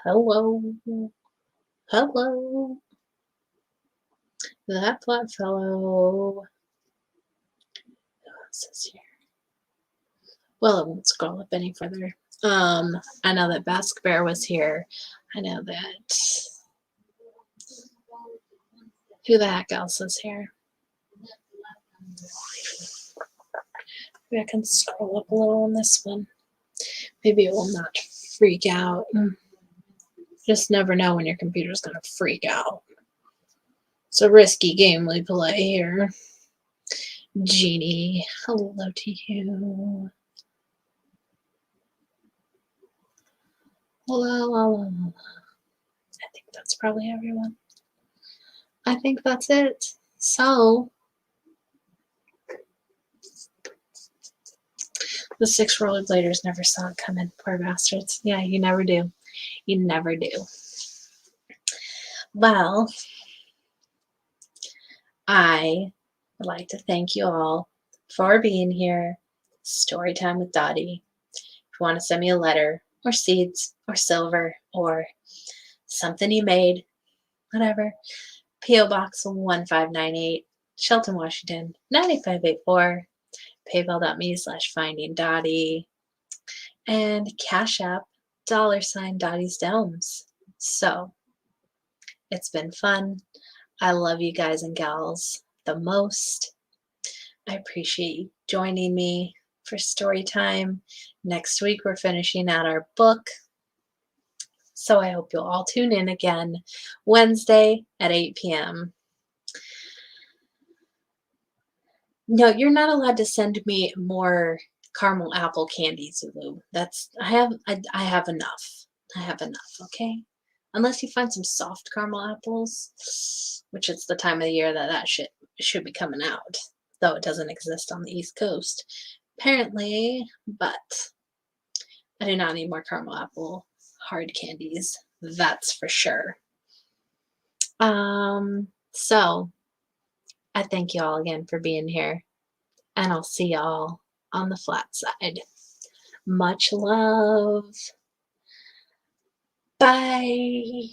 Hello, hello, that flat fellow. Who else is here? Well, it won't scroll up any further. I know that Basque Bear was here. I know that. Who the heck else is here? Maybe I can scroll up a little on this one. Maybe it will not freak out. Just never know when your computer's going to freak out. It's a risky game we play here. Jeannie, hello to you. La, la, la, la. I think that's probably everyone. I think that's it. So, the 6 rollerbladers never saw it coming. Poor bastards. Yeah, you never do. You never do. Well, I would like to thank you all for being here. Storytime with Dottie. If you want to send me a letter or seeds or silver or something you made, whatever, P.O. Box 1598, Shelton, Washington 98584, paypal.me/finding Dottie, and Cashapp $Dottiesdomes. So it's been fun. I love you guys and gals the most. I appreciate you joining me for story time. Next week we're finishing out our book. So I hope you'll all tune in again Wednesday at 8 p.m. No, you're not allowed to send me more caramel apple candy, Zulu. I have enough. I have enough, okay? Unless you find some soft caramel apples, which it's the time of the year that shit should be coming out, though it doesn't exist on the East Coast, apparently, but I do not need more caramel apple hard candies, that's for sure. So I thank you all again for being here, and I'll see y'all on the flat side. Much love. Bye.